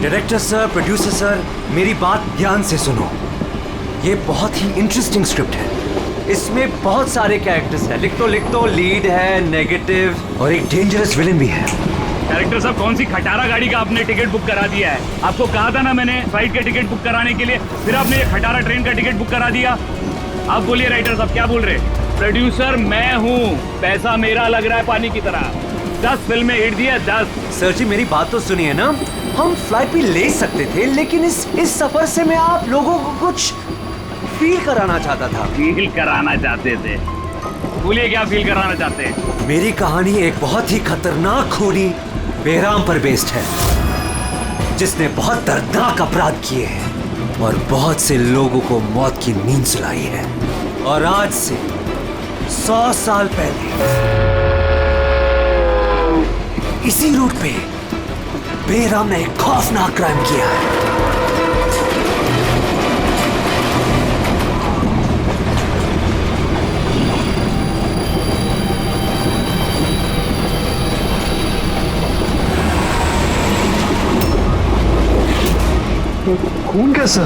Director sir, producer sir, मेरी बात ध्यान से सुनो। ये बहुत ही इंटरेस्टिंग स्क्रिप्ट है। इसमें बहुत सारे कैरेक्टर्स हैं। लिख तो लीड है, नेगेटिव और एक डेंजरस विलेन भी है। डायरेक्टर साहब, कौन सी खटारा गाड़ी का आपने टिकट बुक करा दिया है? आपको कहा था ना मैंने फ्लाइट का टिकट बुक कराने के लिए, फिर आपने ये खटारा ट्रेन का टिकट बुक करा दिया। आप बोलिए राइटर साहब, क्या बोल रहे? प्रोड्यूसर मैं हूँ, पैसा मेरा लग रहा है पानी की तरह। 10 फिल्में हिट दी है, 10। सर जी मेरी बात तो सुनिए ना, हम फ्लाइट भी ले सकते थे, लेकिन इस सफर से मैं आप लोगों को कुछ फील कराना चाहता था। फील कराना चाहते थे? बोलिए क्या फील कराना चाहते हैं? मेरी कहानी एक बहुत ही खतरनाक खूनी बेराम पर बेस्ड है, जिसने बहुत दर्दनाक अपराध किए हैं और बहुत से लोगों को मौत की नींद सुलाई है। और आज से 100 साल पहले इसी रूट पे बेराम ने एक खौफनाक क्राइम किया है। खून कैसा?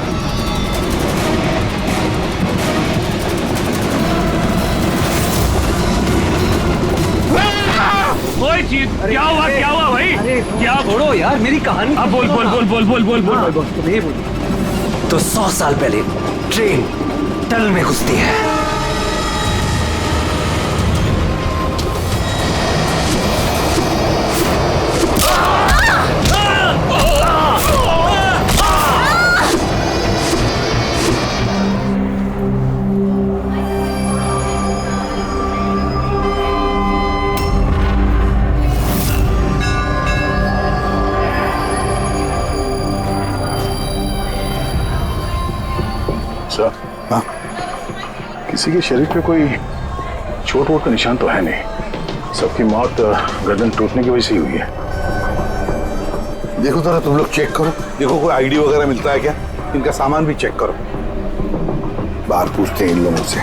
कोई चीज क्या हुआ भाई? क्या छोड़ो यार मेरी कहानी। अब बोल। तुम्हें बोल। तो 100 साल पहले ट्रेन टनल में घुसती है। हाँ, किसी के शरीर पे कोई चोट वोट का निशान तो है नहीं। सबकी मौत गर्दन टूटने की वजह से ही हुई है। देखो जरा तुम लोग चेक करो, देखो कोई आईडी वगैरह मिलता है क्या। इनका सामान भी चेक करो। बाहर पूछते हैं इन लोगों से।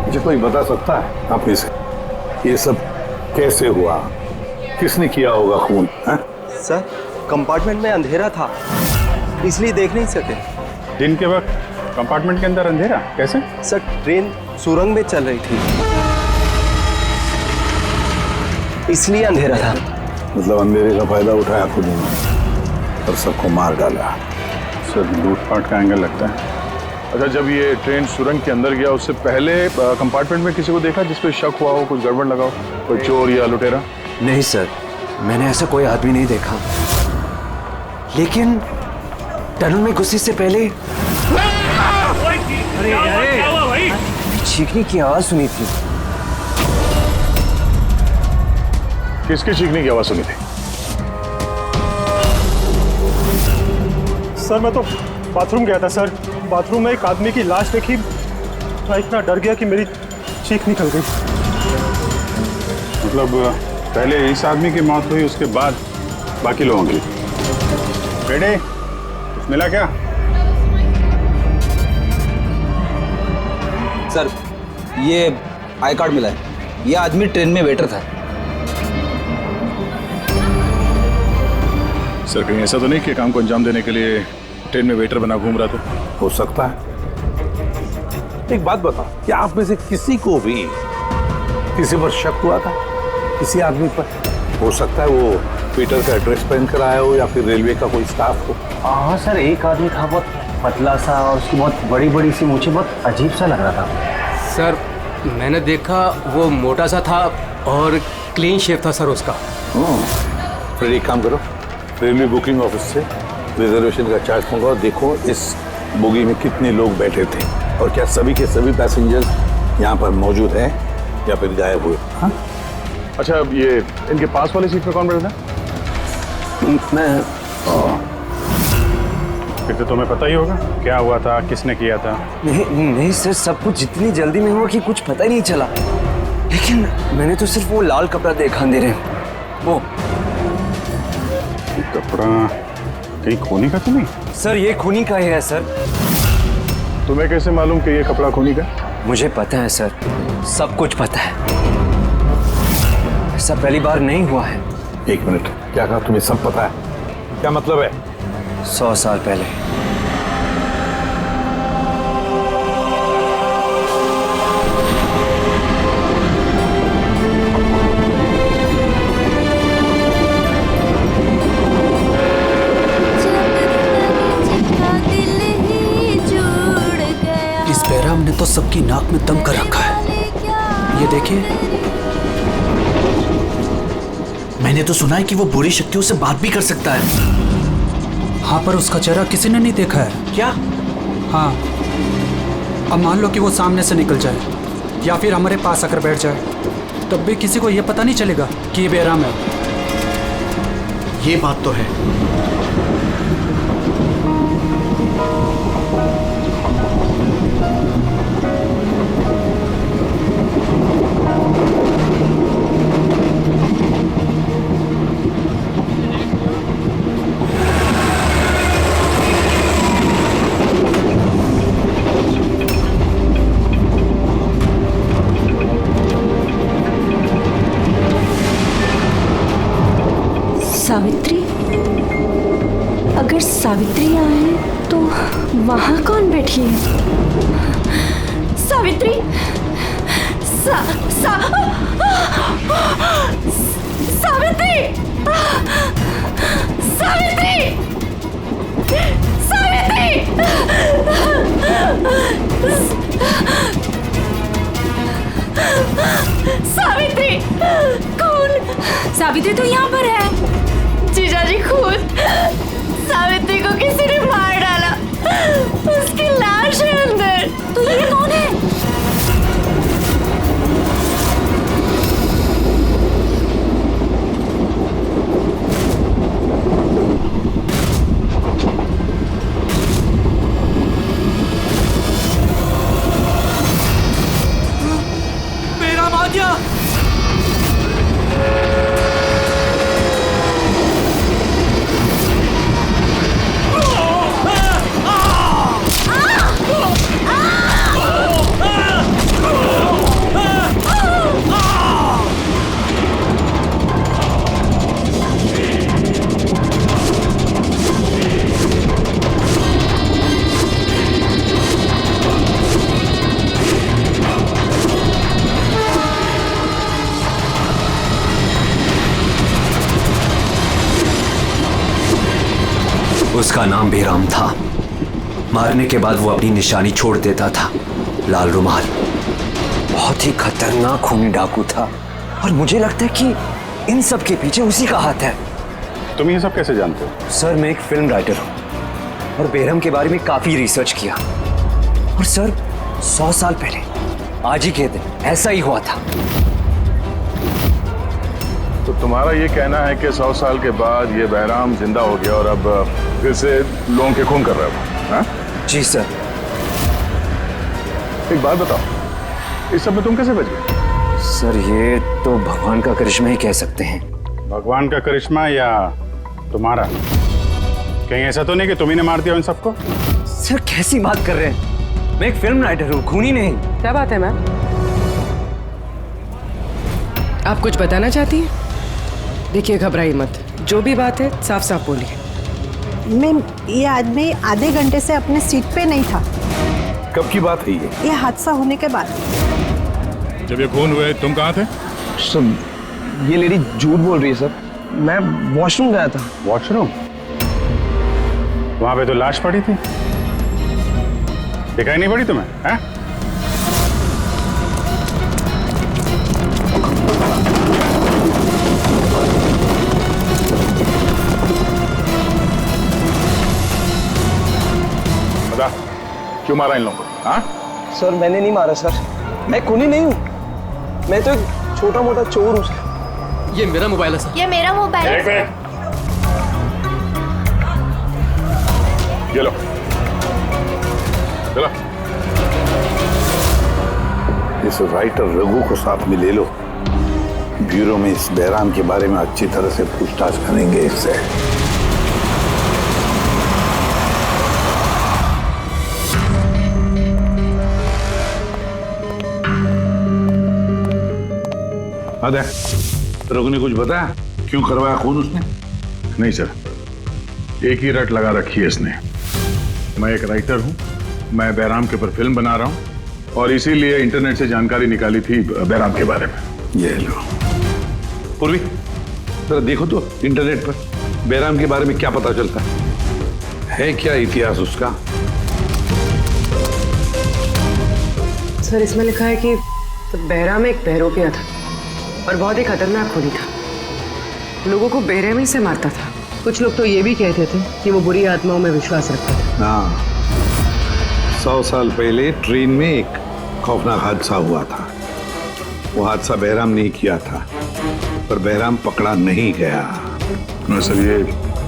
मुझे कोई बता सकता है आप में से ये सब कैसे हुआ, किसने किया होगा खून? सर कंपार्टमेंट में अंधेरा था, इसलिए देख नहीं सके। दिन के वक्त कंपार्टमेंट के अंदर अंधेरा कैसे? सर ट्रेन सुरंग में चल रही थी, इसलिए अंधेरा था। मतलब अंधेरे का फायदा उठाया खुद ने और सबको मार डाला। सर लूटपाट का एंगल लगता है। अच्छा, जब ये ट्रेन सुरंग के अंदर गया उससे पहले कंपार्टमेंट में किसी को देखा जिस पे शक हुआ हो, कुछ गड़बड़ लगा हो, कोई चोर या लुटेरा? नहीं सर, मैंने ऐसा कोई आदमी नहीं देखा, लेकिन टनल में घुसने से पहले चीखने की आवाज सुनी थी। किसके चीखने की आवाज सुनी थी? सर मैं तो बाथरूम गया था सर, बाथरूम में एक आदमी की लाश देखी, मैं इतना डर गया कि मेरी चीख निकल गई। मतलब पहले इस आदमी की मौत हुई, उसके बाद बाकी लोगों की। बेटे कुछ मिला क्या? सर ये आई कार्ड मिला है, ये आदमी ट्रेन में वेटर था। सर कहीं ऐसा तो नहीं कि काम को अंजाम देने के लिए ट्रेन में वेटर बना घूम रहा था? हो सकता है। एक बात बताओ, क्या आप में से किसी को भी किसी पर शक हुआ था? किसी आदमी पर? हो सकता है वो पीटर का ड्रेस पहन कर आया हो या फिर रेलवे का कोई स्टाफ हो। हाँ सर, एक आदमी था बहुत पतला सा और उसकी बहुत बड़ी बड़ी सी मूंछें, बहुत अजीब सा लग रहा था। सर मैंने देखा वो मोटा सा था और क्लीन शेव था सर उसका। फिर एक काम करो, रेलवे बुकिंग ऑफिस से रिजर्वेशन का चार्ज मंगाओ, देखो इस बोगी में कितने लोग बैठे थे और क्या सभी के सभी पैसेंजर्स यहाँ पर मौजूद हैं या फिर गायब हुए। हाँ? अच्छा, ये इनके पास वाली सीट पे कौन बैठा था? मैं फिर तो तुम्हें पता ही होगा क्या हुआ था, किसने किया था। नहीं सर, सब कुछ जितनी जल्दी में हुआ कि कुछ पता ही नहीं चला, लेकिन मैंने तो सिर्फ वो लाल कपड़ा देखा अंधेरे। वो कपड़ा कहीं खूनी का तो नहीं? सर ये खूनी का ही है सर। तुम्हें कैसे मालूम कि ये कपड़ा खूनी का? मुझे पता है सर, सब कुछ पता है। ऐसा पहली बार नहीं हुआ है। एक मिनट, क्या कहा? तुम्हें सब पता है? क्या मतलब है? 100 साल पहले इस बैराम ने तो सबकी नाक में दम कर रखा है। ये देखिए, मैंने तो सुना है कि वो बुरी शक्तियों से बात भी कर सकता है। हाँ, पर उसका चेहरा किसी ने नहीं देखा है। क्या? हाँ, अब मान लो कि वो सामने से निकल जाए या फिर हमारे पास आकर बैठ जाए, तब भी किसी को ये पता नहीं चलेगा कि ये बैराम है। ये बात तो है। सावित्री? अगर सावित्री आए तो वहां कौन बैठी है? सावित्री! सावित्री! सावित्री! सावित्री! सावित्री! कौन? सावित्री तो यहाँ पर है। जीजाजी खुद सावित्री को किसी ने मार डाला, उसकी लाश है अंदर। तो ये कौन है? बैराम आ गया। उसका नाम बेराम था। मारने के बाद वो अपनी निशानी छोड़ देता था, लाल रुमाल। बहुत ही खतरनाक खूनी डाकू था और मुझे लगता है कि इन सब के पीछे उसी का हाथ है। तुम ये सब कैसे जानते हो? सर, मैं एक फिल्म राइटर हूँ और बेरहम के बारे में काफी रिसर्च किया। और सर, 100 साल पहले आज ही के दिन ऐसा ही हुआ था। तो तुम्हारा ये कहना है कि 100 साल के बाद ये बहराम जिंदा हो गया और अब फिर से लोगों के खून कर रहा है? हाँ? जी सर। एक बात बताओ, इस सब में तुम कैसे बच गए? सर, ये तो भगवान का करिश्मा ही कह सकते हैं। भगवान का करिश्मा या तुम्हारा? कहीं ऐसा तो नहीं कि तुम्ही ने मार दिया इन सबको? सर, कैसी बात कर रहे हैं? मैं एक फिल्म राइटर हूँ, खूनी नहीं। क्या बात है मैम? आप कुछ बताना चाहती हैं? देखिए, घबराइए मत, जो भी बात है साफ साफ बोलिए। मैम, ये आदमी आधे घंटे से अपने सीट पे नहीं था। कब की बात है ये? ये हादसा होने के बाद। जब ये खून हुए तुम कहाँ थे? सर, ये लेडी झूठ बोल रही है सर। मैं वॉशरूम गया था। वॉशरूम? वहां पे तो लाश पड़ी थी, दिखाई नहीं पड़ी तुम्हें? हैं? बता, क्यों मारा इन लोगों को? हाँ? सर, मैंने नहीं मारा सर। मैं खूनी नहीं हूँ, मैं तो एक छोटा मोटा चोर हूँ सर। ये मेरा मोबाइल है सर। ये मेरा मोबाइल है। एक मिनट, ये लो, चलो। इस राइटर रघु को साथ में ले लो, ब्यूरो में इस बैराम के बारे में अच्छी तरह से पूछताछ करेंगे इससे। अदे, रोग ने कुछ बताया क्यों करवाया खून उसने? नहीं सर, एक ही रट लगा रखी है इसने। मैं एक राइटर हूँ, मैं बैराम के ऊपर फिल्म बना रहा हूँ और इसीलिए इंटरनेट से जानकारी निकाली थी बैराम के बारे में। ये लो पूर्वी, जरा देखो तो इंटरनेट पर बैराम के बारे में क्या पता चलता है क्या इतिहास उसका? सर इसमें लिखा है कि बैराम एक बहरोपिया था और बहुत ही खतरनाक खूनी था। लोगों को बेरहमी से मारता था। कुछ लोग तो ये भी कहते थे कि वो बुरी आत्माओं में विश्वास रखता था। हाँ, 100 साल पहले ट्रेन में एक खौफनाक हादसा हुआ था। वो हादसा बैराम ने किया था, पर बैराम पकड़ा नहीं गया। सर ये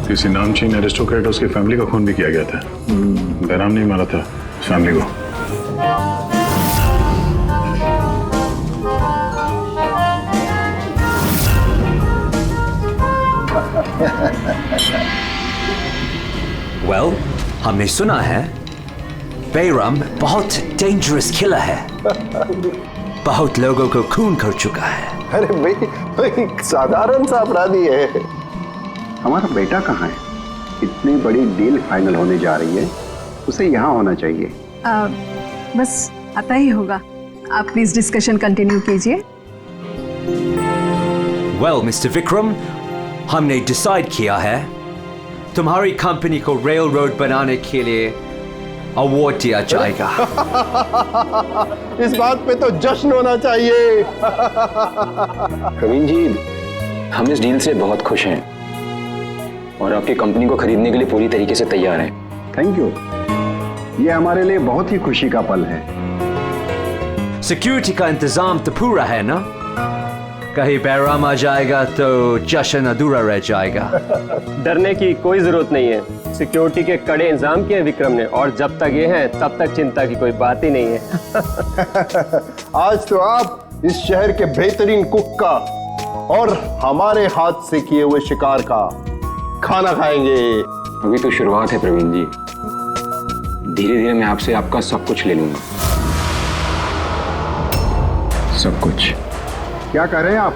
किसी नामचीन एरिस्टोक्रेट उसकी फैमिली का खून भी किया गया था। बैराम नहीं मारा था फैमिली को। Well, हमने सुना है बैराम बहुत डेंजरस किलर है। बहुत लोगों को खून कर चुका है। अरे भाई साधारण सा अपराधी है। हमारा बेटा कहाँ है? इतनी बड़ी डील फाइनल होने जा रही है, उसे यहाँ होना चाहिए। बस आता ही होगा। आप प्लीज डिस्कशन कंटिन्यू कीजिए। Well, मिस्टर विक्रम, हमने डिसाइड किया है तुम्हारी कंपनी को रेल रोड बनाने के लिए अवार्ड दिया जाएगा। इस बात पे तो जश्न होना चाहिए। प्रवीण जी, हम इस डील से बहुत खुश हैं और आपकी कंपनी को खरीदने के लिए पूरी तरीके से तैयार हैं। थैंक यू, ये हमारे लिए बहुत ही खुशी का पल है। सिक्योरिटी का इंतजाम तो पूरा है ना? कहीं बैराम आ जाएगा तो जश्न अधूरा रह जाएगा। डरने की कोई जरूरत नहीं है। सिक्योरिटी के कड़े इंतजाम किए विक्रम ने, और जब तक ये हैं तब तक चिंता की कोई बात ही नहीं है। आज तो आप इस शहर के बेहतरीन कुक का और हमारे हाथ से किए हुए शिकार का खाना खाएंगे। अभी तो शुरुआत है प्रवीण जी, धीरे धीरे मैं आपसे आपका सब कुछ ले लूंगा। सब कुछ। क्या कह रहे हैं आप?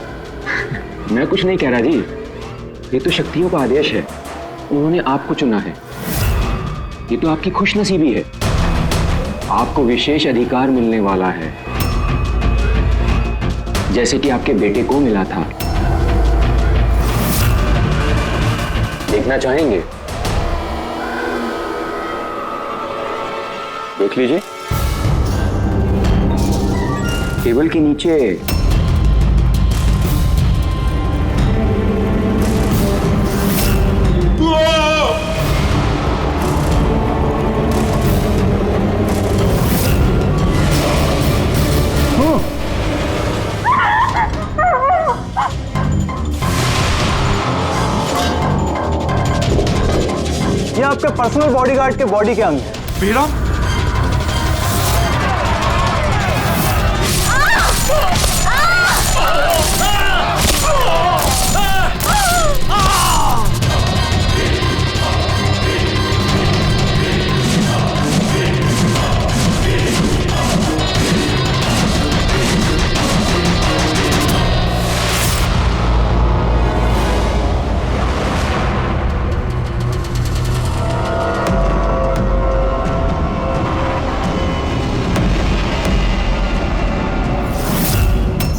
मैं कुछ नहीं कह रहा जी, ये तो शक्तियों का आदेश है। उन्होंने आपको चुना है, ये तो आपकी खुशनसीबी है। आपको विशेष अधिकार मिलने वाला है, जैसे कि आपके बेटे को मिला था। देखना चाहेंगे? देख लीजिए, टेबल के नीचे ये आपके पर्सनल बॉडीगार्ड के बॉडी के अंग हैं। बैराम?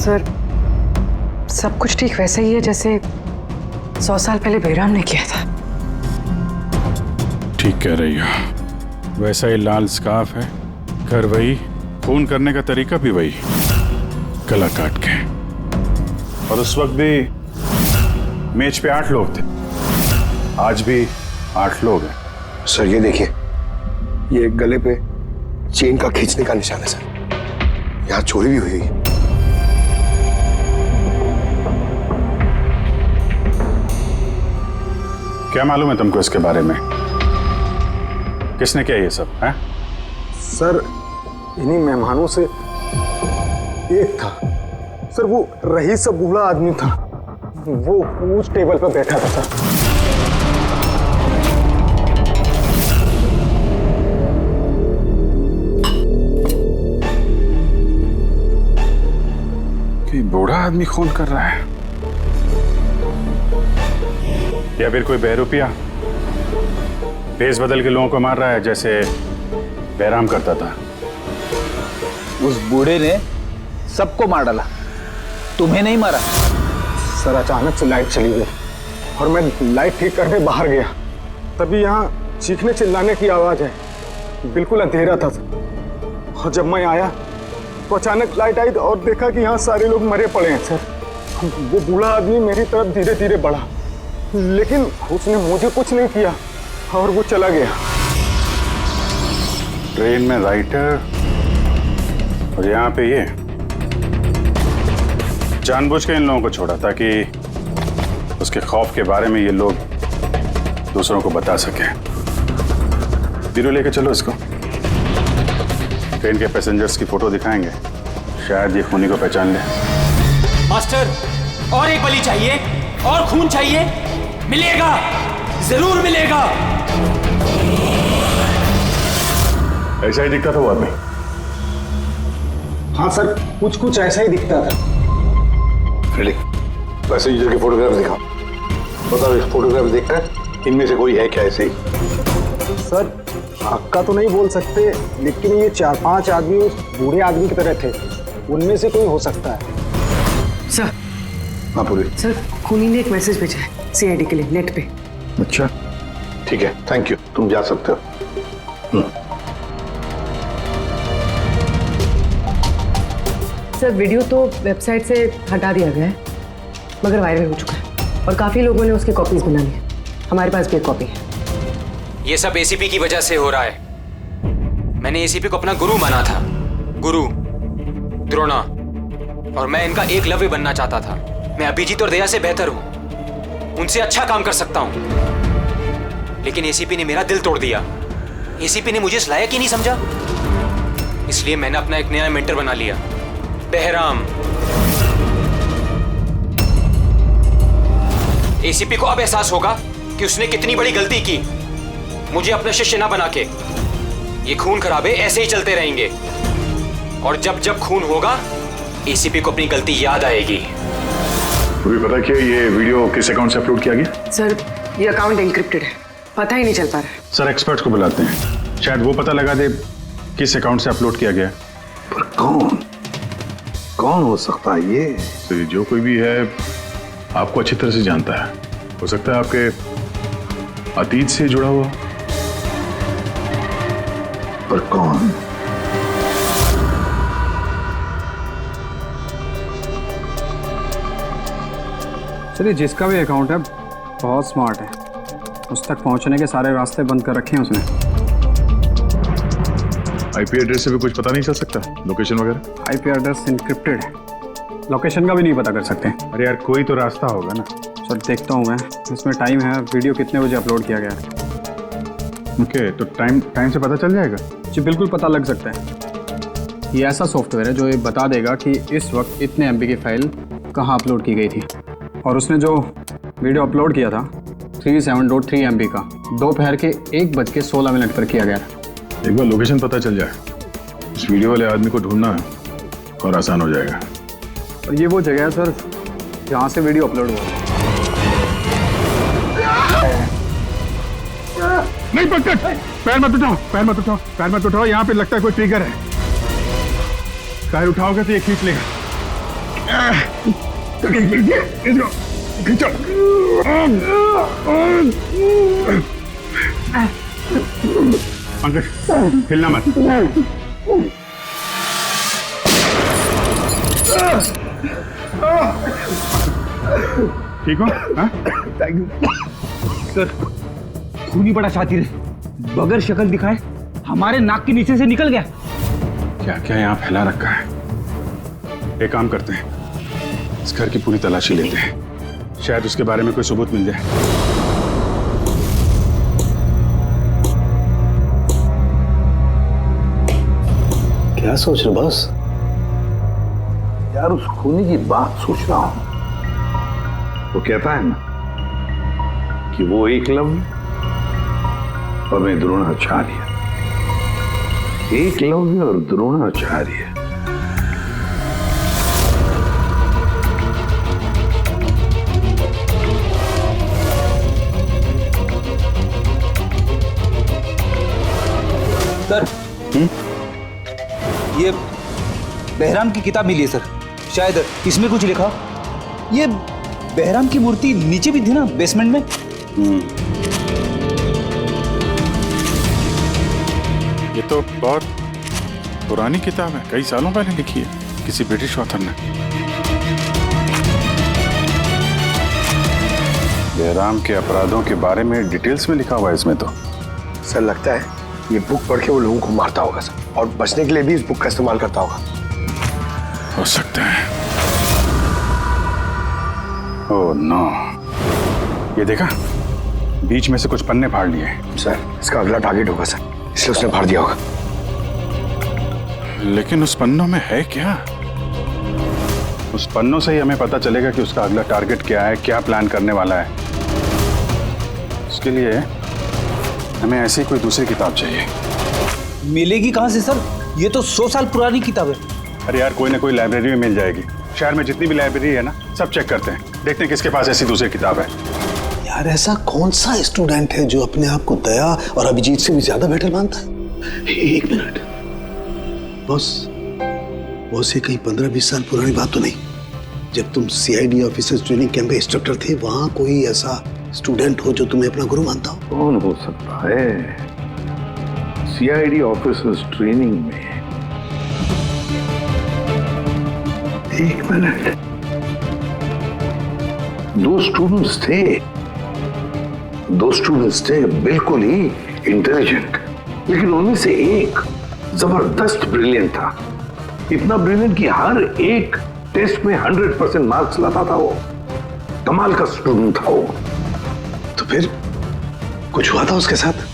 सर, सब कुछ ठीक वैसे ही है जैसे 100 साल पहले बैराम ने किया था। ठीक कह रही हो, वैसा ही लाल स्कार्फ है, घर वही, खून करने का तरीका भी वही, गला काट के। और उस वक्त भी मेज पे 8 लोग थे, आज भी 8 लोग हैं। सर ये देखिए, ये गले पे चेन का खींचने का निशान है सर। यहाँ चोरी भी हुई है। क्या मालूम है तुमको इसके बारे में? किसने किया ये सब है? सर इन्हीं मेहमानों से एक था सर, वो रईस सा बूढ़ा आदमी था, वो उस टेबल पर बैठा था सर। कि बूढ़ा आदमी खून कर रहा है? या फिर कोई बहरूपिया भेस बदल के लोगों को मार रहा है जैसे बहराम करता था? उस बूढ़े ने सबको मार डाला, तुम्हें नहीं मारा। सर अचानक से लाइट चली गई और मैं लाइट ठीक करने बाहर गया, तभी यहाँ चीखने चिल्लाने की आवाज है। बिल्कुल अंधेरा था और जब मैं आया तो अचानक लाइट आई और देखा कि यहाँ सारे लोग मरे पड़े हैं सर। वो बूढ़ा आदमी मेरी तरफ धीरे धीरे बढ़ा, लेकिन उसने मुझे कुछ नहीं किया और वो चला गया। ट्रेन में राइटर और यहाँ पे ये जानबूझ के इन लोगों को छोड़ा ताकि उसके खौफ के बारे में ये लोग दूसरों को बता सकें। धीरे लेके चलो इसको। ट्रेन के पैसेंजर्स की फोटो दिखाएंगे, शायद ये खूनी को पहचान ले। मास्टर, और एक बलि चाहिए, और खून चाहिए। मिलेगा, जरूर मिलेगा। ऐसा ही दिखता था वो आदमी? हाँ सर, कुछ कुछ ऐसा ही दिखता था। पैसेंजर के फोटोग्राफ दिखाओ। बताओ, इस फोटोग्राफ देखकर इनमें से कोई है क्या ऐसे ही? सर पक्का तो नहीं बोल सकते, लेकिन ये 4-5 आदमी उस बूढ़े आदमी की तरह थे, उनमें से कोई हो सकता है। सर। हाँ पूरी। सर, खूनी ने एक मैसेज भेजा है सीआईडी के लिए नेट पे। अच्छा ठीक है, थैंक यू, तुम जा सकते हो। सर वीडियो तो वेबसाइट से हटा दिया गया है, मगर वायरल हो चुका है और काफी लोगों ने उसकी कॉपीज बना ली है। हमारे पास भी एक कॉपी है। ये सब एसीपी की वजह से हो रहा है। मैंने एसीपी को अपना गुरु माना था, गुरु द्रोणा, और मैं इनका एकलव्य बनना चाहता था। मैं अभिजीत और दया से बेहतर हूं, उनसे अच्छा काम कर सकता हूं, लेकिन एसीपी ने मेरा दिल तोड़ दिया। एसीपी ने मुझे इस लायक ही नहीं समझा, इसलिए मैंने अपना एक नया मेंटर बना लिया, बहराम। एसीपी को अब एहसास होगा कि उसने कितनी बड़ी गलती की, मुझे अपना शिष्य ना बना के। ये खून खराबे ऐसे ही चलते रहेंगे, और जब जब खून होगा एसीपी को अपनी गलती याद आएगी। तुम्हें पता क्या ये वीडियो किस अकाउंट से अपलोड किया गया? सर ये अकाउंट एन्क्रिप्टेड है, पता ही नहीं चल पा रहा है। सर एक्सपर्ट्स को बुलाते हैं, शायद वो पता लगा दे किस अकाउंट से अपलोड किया गया। पर कौन हो सकता है ये? तो ये जो कोई भी है आपको अच्छी तरह से जानता है, हो सकता है आपके अतीत से जुड़ा हुआ। पर कौन? चलिए, जिसका भी अकाउंट है बहुत स्मार्ट है, उस तक पहुंचने के सारे रास्ते बंद कर रखे हैं उसने। आईपी एड्रेस से भी कुछ पता नहीं चल सकता, लोकेशन वगैरह? आईपी एड्रेस इनक्रिप्टेड है, लोकेशन का भी नहीं पता कर सकते। अरे यार कोई तो रास्ता होगा ना। सर देखता हूँ मैं, इसमें टाइम है, वीडियो कितने बजे अपलोड किया गया है। ओके, तो टाइम से पता चल जाएगा? जी बिल्कुल पता लग सकता है। ये ऐसा सॉफ्टवेयर है जो ये बता देगा कि इस वक्त इतने MB की फाइल कहाँ अपलोड की गई थी, और उसने जो वीडियो अपलोड किया था 37.3 MB का, दोपहर के 1:16 पर किया गया था। एक बार लोकेशन पता चल जाए, इस वीडियो वाले आदमी को ढूंढना और आसान हो जाएगा। और ये वो जगह है सर जहाँ से वीडियो अपलोड हुआ। नहीं पकड़, पैर मत उठाओ, पैर मत उठाओ, पैर मत उठाओ। यहाँ पे लगता है कोई ट्रिगर है, पैर उठाओगे तो ये खींच लेगा। खींचो। पंकज हिलना मत। ठीक हो? Thank you sir. खूनी बड़ा शातिर है, बगैर शक्ल दिखाए हमारे नाक के नीचे से निकल गया। क्या क्या यहाँ फैला रखा है। एक काम करते हैं, इस घर की पूरी तलाशी लेते हैं, शायद उसके बारे में कोई सबूत मिल जाए। क्या सोच रहे बस? यार उस खूनी की बात सोच रहा हूं। वो कहता है ना कि वो एकलव्य और मैं द्रोणाचार्य। एकलव्य और द्रोणाचार्य। ये बहराम की किताब मिली है सर, शायद इसमें कुछ लिखा। ये बहराम की मूर्ति नीचे भी थी ना, बेसमेंट में। ये तो बहुत पुरानी किताब है, कई सालों पहले लिखी है किसी ब्रिटिश ऑथर ने। बहराम के अपराधों के बारे में डिटेल्स में लिखा हुआ है इसमें तो। सर लगता है ये बुक पढ़ के वो लोगों को मारता होगा सर, और बचने के लिए भी इस बुक का इस्तेमाल करता होगा। हो सकता है। ओह नो, ये देखा, बीच में से कुछ पन्ने फाड़ लिए। सर इसका अगला टारगेट होगा सर, इसलिए उसने फाड़ दिया होगा। लेकिन उस पन्नों में है क्या? उस पन्नों से ही हमें पता चलेगा कि उसका अगला टारगेट क्या है, क्या प्लान करने वाला है। उसके लिए हमें ऐसी कोई दूसरी किताब चाहिए। मिलेगी कहाँ से सर? ये तो 100 साल पुरानी किताब है। अरे यार, कोई ना कोई लाइब्रेरी में मिल जाएगी। शहर में जितनी भी लाइब्रेरी है ना, सब चेक करते हैं, देखते हैं किसके पास ऐसी दूसरी किताब है। यार ऐसा कौन सा स्टूडेंट है जो अपने आप को दया और अभिजीत से भी ज्यादा बेटर मानता है? एक मिनट बॉस, ये कहीं 15-20 साल पुरानी बात तो नहीं? जब तुम सीआईडी ऑफिसर्स ट्रेनिंग कैंप में इंस्ट्रक्टर थे, वहां कोई ऐसा स्टूडेंट हो जो तुम्हें अपना गुरु मानता हो? कौन हो सकता है? सीआईडी ऑफिसर्स ट्रेनिंग में एक मिनट, 2 स्टूडेंट्स थे बिल्कुल ही इंटेलिजेंट, लेकिन उनमें से एक जबरदस्त ब्रिलियंट था। इतना ब्रिलियंट कि हर एक टेस्ट में 100% मार्क्स लाता था वो। कमाल का स्टूडेंट था वो। तो फिर कुछ हुआ था उसके साथ?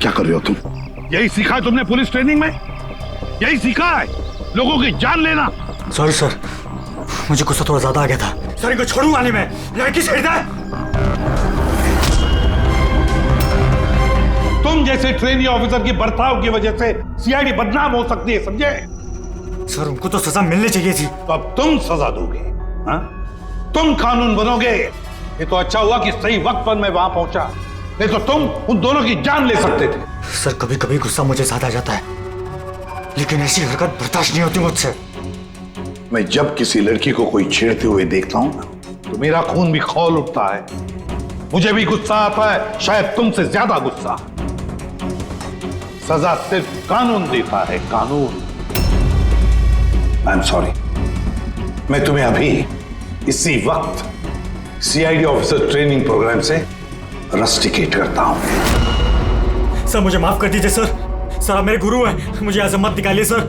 क्या कर रहे हो तुम? यही सीखा है तुमने पुलिस ट्रेनिंग में? यही सीखा है लोगों की जान लेना? सॉरी सर, मुझे गुस्सा थोड़ा ज्यादा आ गया था। सर इनको छोड़ूंगा नहीं मैं, लड़की छेड़ दे। तुम जैसे ट्रेनी ऑफिसर की बर्ताव की वजह से सीआईडी बदनाम हो सकती है, समझे? सर उनको तो सजा मिलनी चाहिए थी। तो अब तुम सजा दोगे? हाँ? तुम कानून बनोगे? ये तो अच्छा हुआ कि सही वक्त पर मैं वहां पहुंचा, नहीं तो तुम उन दोनों की जान ले सकते थे। सर कभी कभी गुस्सा मुझे ज्यादा आ जाता है, लेकिन ऐसी हरकत बर्दाश्त नहीं होती मुझसे। मैं जब किसी लड़की को कोई छेड़ते हुए देखता हूं तो मेरा खून भी खौल उठता है, मुझे भी गुस्सा आता है, शायद तुमसे ज्यादा गुस्सा। सजा सिर्फ कानून देता है, कानून। आई एम सॉरी, मैं तुम्हें अभी इसी वक्त सीआईडी ऑफिसर ट्रेनिंग प्रोग्राम से रस्टिकेट करता हूं। सर मुझे माफ कर दीजिए सर। सर आप मेरे गुरु हैं, मुझे ऐसा मत निकालिए सर।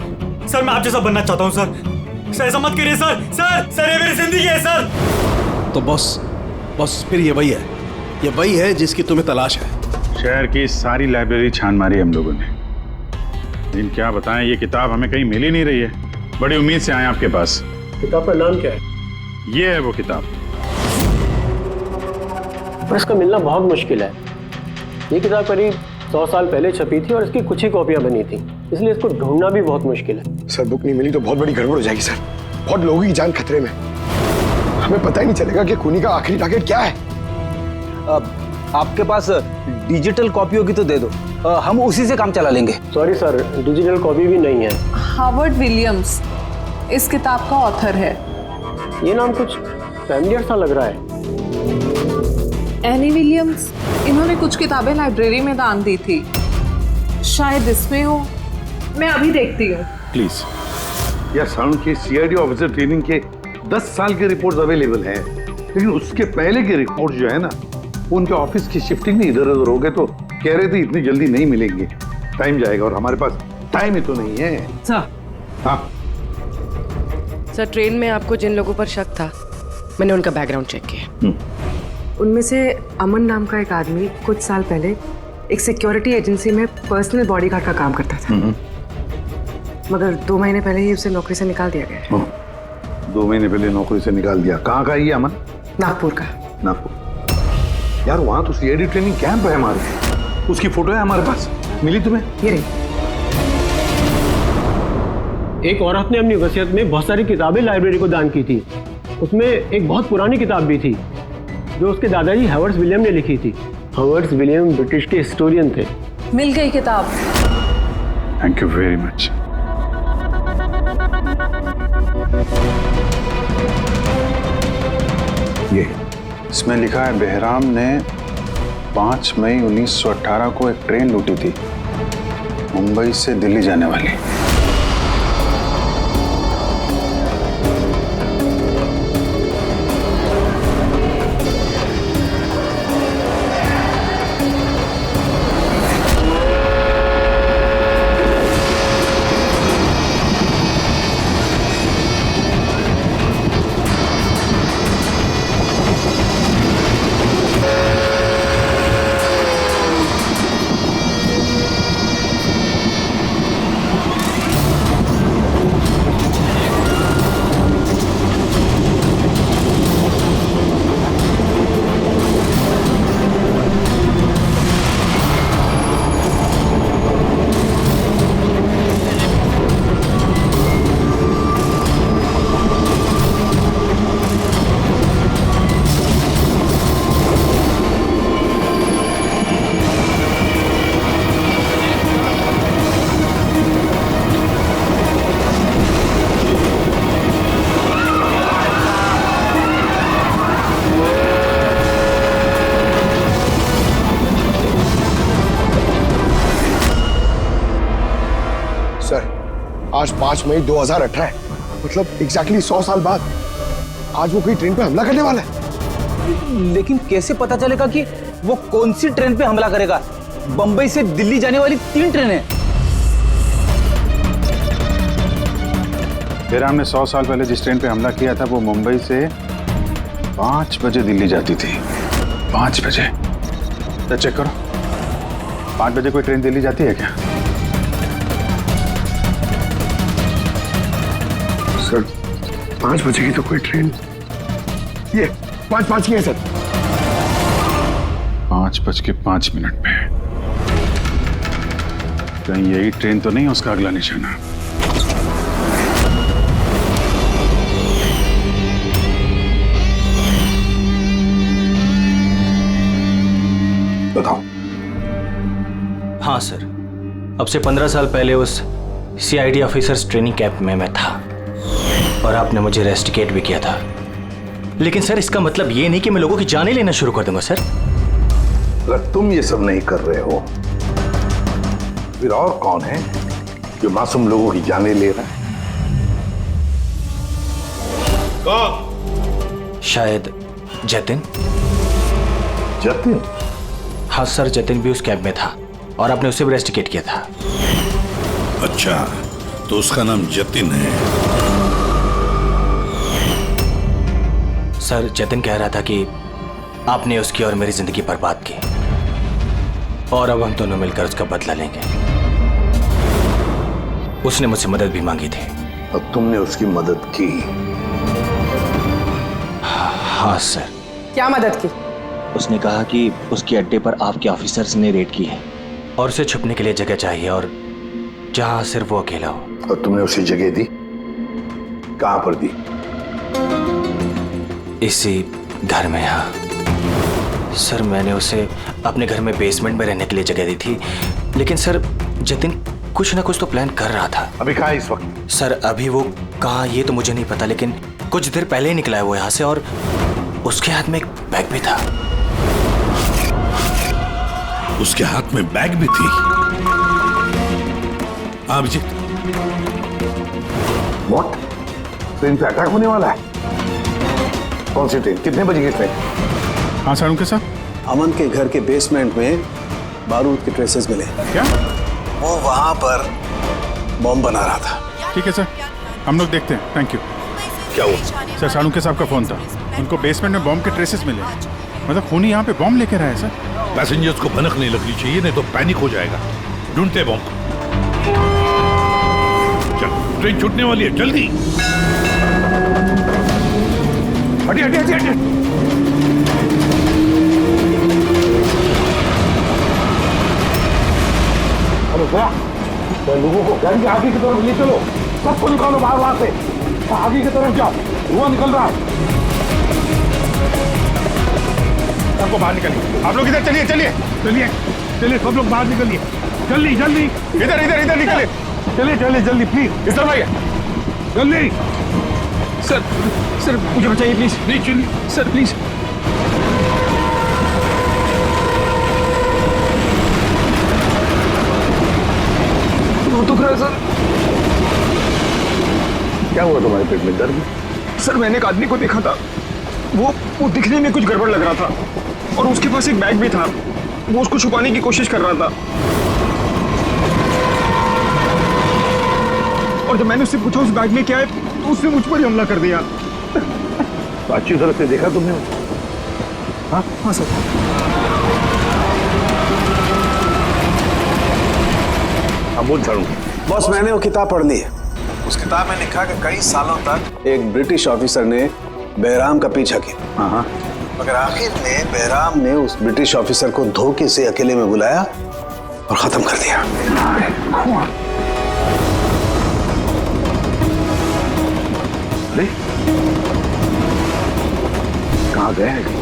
सर मैं आप जैसा बनना चाहता हूं सर। सर ऐसा मत करिए सर। सर ये मेरी जिंदगी है सर। तो बॉस फिर ये वही है जिसकी तुम्हें तलाश है। शहर की सारी लाइब्रेरी छान मारी हम लोगों ने, लेकिन क्या बताएं, ये किताब हमें कहीं मिल ही नहीं रही है। बड़ी उम्मीद से आए आपके पास। किताब का नाम क्या है? ये है वो किताब। पर इसका मिलना बहुत मुश्किल है। ये किताब करीब 100 साल पहले छपी थी और इसकी कुछ ही कॉपियां बनी थी, इसलिए इसको ढूंढना भी बहुत मुश्किल है। सर बुक नहीं मिली तो बहुत बड़ी गड़बड़ हो जाएगी सर। बहुत लोगों की जान खतरे में, हमें पता ही नहीं चलेगा कि खूनी का आखिरी टारगेट क्या है। आपके पास डिजिटल कॉपी होगी तो दे दो, हम उसी से काम चला लेंगे। सॉरी सर, डिजिटल कॉपी भी नहीं है। हार्वर्ड विलियम्स इस किताब का ऑथर है। ये नाम कुछ फैमिलियर सा लग रहा है। एनी विलियम्स, इन्होंने कुछ किताबें लाइब्रेरी में दान दी थी, शायद इसमें हो। मैं अभी देखती हूँ। प्लीज। या साउंड के सीआईडी ऑफिसर ट्रेनिंग के 10 साल के रिपोर्ट्स अवेलेबल हैं, लेकिन उसके पहले के रिपोर्ट जो है ना, उनके ऑफिस की शिफ्टिंग में इधर उधर हो गए, तो कह रहे थे इतनी जल्दी नहीं मिलेंगे, टाइम जाएगा, और हमारे पास टाइम ही तो नहीं है। सर। हाँ सर, ट्रेन में आपको जिन लोगों पर शक था, मैंने उनका बैकग्राउंड चेक किया। उनमें से अमन नाम का एक आदमी कुछ साल पहले एक सिक्योरिटी एजेंसी में पर्सनल बॉडीगार्ड का काम करता था। मगर 2 महीने पहले ही उसे नौकरी से निकाल दिया गया। 2 महीने पहले नौकरी से निकाल दिया? कहाँ का है ये अमन? नागपुर का। नागपुर? यार वहाँ तो सीआईडी ट्रेनिंग कैंप है हमारे, उसकी फोटो है हमारे पास, मिली तुम्हें? ये रही। एक औरत ने अपनी वसीयत में बहुत सारी किताबें लाइब्रेरी को दान की थी। उसमें एक बहुत पुरानी किताब भी थी जो उसके दादाजी हॉवर्ड विलियम ने लिखी थी। हॉवर्ड विलियम ब्रिटिश के हिस्टोरियन थे। मिल गई किताब। Thank you very much. ये इसमें लिखा है बेहराम ने 5 मई 1918 को एक ट्रेन लूटी थी मुंबई से दिल्ली जाने वाली। आज 5 मई 2018 है, मतलब एग्जैक्टली 100 साल बाद आज वो कोई ट्रेन पे हमला करने वाला है। लेकिन कैसे पता चलेगा कि वो कौन सी ट्रेन पे हमला करेगा? बंबई से दिल्ली जाने वाली 3 ट्रेनें। बेहराम ने 100 साल पहले जिस ट्रेन पे हमला किया था वो मुंबई से 5 बजे दिल्ली जाती थी। 5 बजे? तो चेक करो, 5 बजे कोई ट्रेन दिल्ली जाती है क्या? सर 5 बजे की तो कोई ट्रेन, ये 5:05 की है सर। 5:05 पे कहीं यही ट्रेन तो नहीं उसका अगला निशाना? बताओ। हाँ सर, अब से 15 साल पहले उस सीआईडी ऑफिसर्स ट्रेनिंग कैंप में मैं था और आपने मुझे रेस्टिकेट भी किया था। लेकिन सर इसका मतलब ये नहीं कि मैं लोगों की जानें लेना शुरू कर दूंगा सर। अगर तुम ये सब नहीं कर रहे हो फिर और कौन है जो मासूम लोगों की जानें ले रहा है? कौन? शायद जतिन। जतिन? हाँ सर, जतिन भी उस कैंप में था और आपने उसे भी रेस्टिकेट किया था। अच्छा, तो उसका नाम जतिन है? सर जतिन कह रहा था कि आपने उसकी और मेरी जिंदगी बर्बाद की और अब हम दोनों मिलकर उसका बदला लेंगे। उसने मुझसे मदद भी मांगी थी। और तुमने उसकी मदद की? हाँ सर। क्या मदद की? उसने कहा कि उसके अड्डे पर आपके ऑफिसर्स ने रेड की है और उसे छुपने के लिए जगह चाहिए और जहां सिर्फ वो अकेला हो। और तुमने उसे जगह दी? कहां पर दी? इसी घर में। हाँ सर, मैंने उसे अपने घर में बेसमेंट में रहने के लिए जगह दी थी। लेकिन सर जतिन कुछ ना कुछ तो प्लान कर रहा था। अभी कहाँ है इस वक्त? सर अभी वो कहाँ ये तो मुझे नहीं पता, लेकिन कुछ देर पहले ही निकला है वो यहाँ से और उसके हाथ में एक बैग भी था। उसके हाथ में बैग भी थी? अभिजीत, व्हाट? ट्रेन पे अटैक होने वाला है? कौन सी ट्रेन? कितने बजे की ट्रेन? हाँ साड़ू के साथ अमन के घर के बेसमेंट में बारूद के ट्रेसेस मिले। क्या? वो वहां पर बॉम्ब बना रहा था। ठीक है सर, हम लोग देखते हैं। Thank you. क्या हुआ? सर साड़ू के साहब का फोन था, उनको बेसमेंट में बॉम्ब के ट्रेसेस मिले। मतलब खूनी यहाँ पे बॉम्ब लेकर आए सर। पैसेंजर्स को भनक नहीं लगनी चाहिए, नहीं तो पैनिक हो जाएगा। ढूंढते बॉम्ब। ट्रेन छूटने वाली है, जल्दी। हटिए हटिए हटिए हटिए। अरे क्या तो लोगों को घर के आगे की तरफ ले चलो, सबको निकालो बाहर, वहां से आगे की तरफ जाओ, धुआं निकल रहा है। सबको बाहर निकलिए, आप लोग इधर चलिए चलिए चलिए चलिए, सब लोग बाहर निकलिए, जल्दी जल्दी, इधर इधर इधर निकलिए, चलिए चलिए जल्दी प्लीज, इस तरफ आइए जल्दी। सर सर मुझे बचाइए प्लीज। नहीं चलिए सर प्लीज। दुख रहा है सर। क्या हुआ तुम्हारे पेट में, दर्द? सर मैंने एक आदमी को देखा था, वो दिखने में कुछ गड़बड़ लग रहा था, और उसके पास एक बैग भी था, वो उसको छुपाने की कोशिश कर रहा था, और जब मैंने उससे पूछा उस बैग में क्या है, तो उसने मुझ पर ही हमला कर दिया। तो अच्छी तरह से देखा तुमने? हाँ हाँ सर। अब बोल झाड़ू। बॉस मैंने वो किताब पढ़ ली है। उस किताब में लिखा कि कई सालों तक एक ब्रिटिश ऑफिसर ने बहराम का पीछा किया, मगर आखिर में बहराम ने उस ब्रिटिश ऑफिसर को धोखे से अकेले में बुलाया और खत्म कर दिया। अरे कहाँ गए हैं?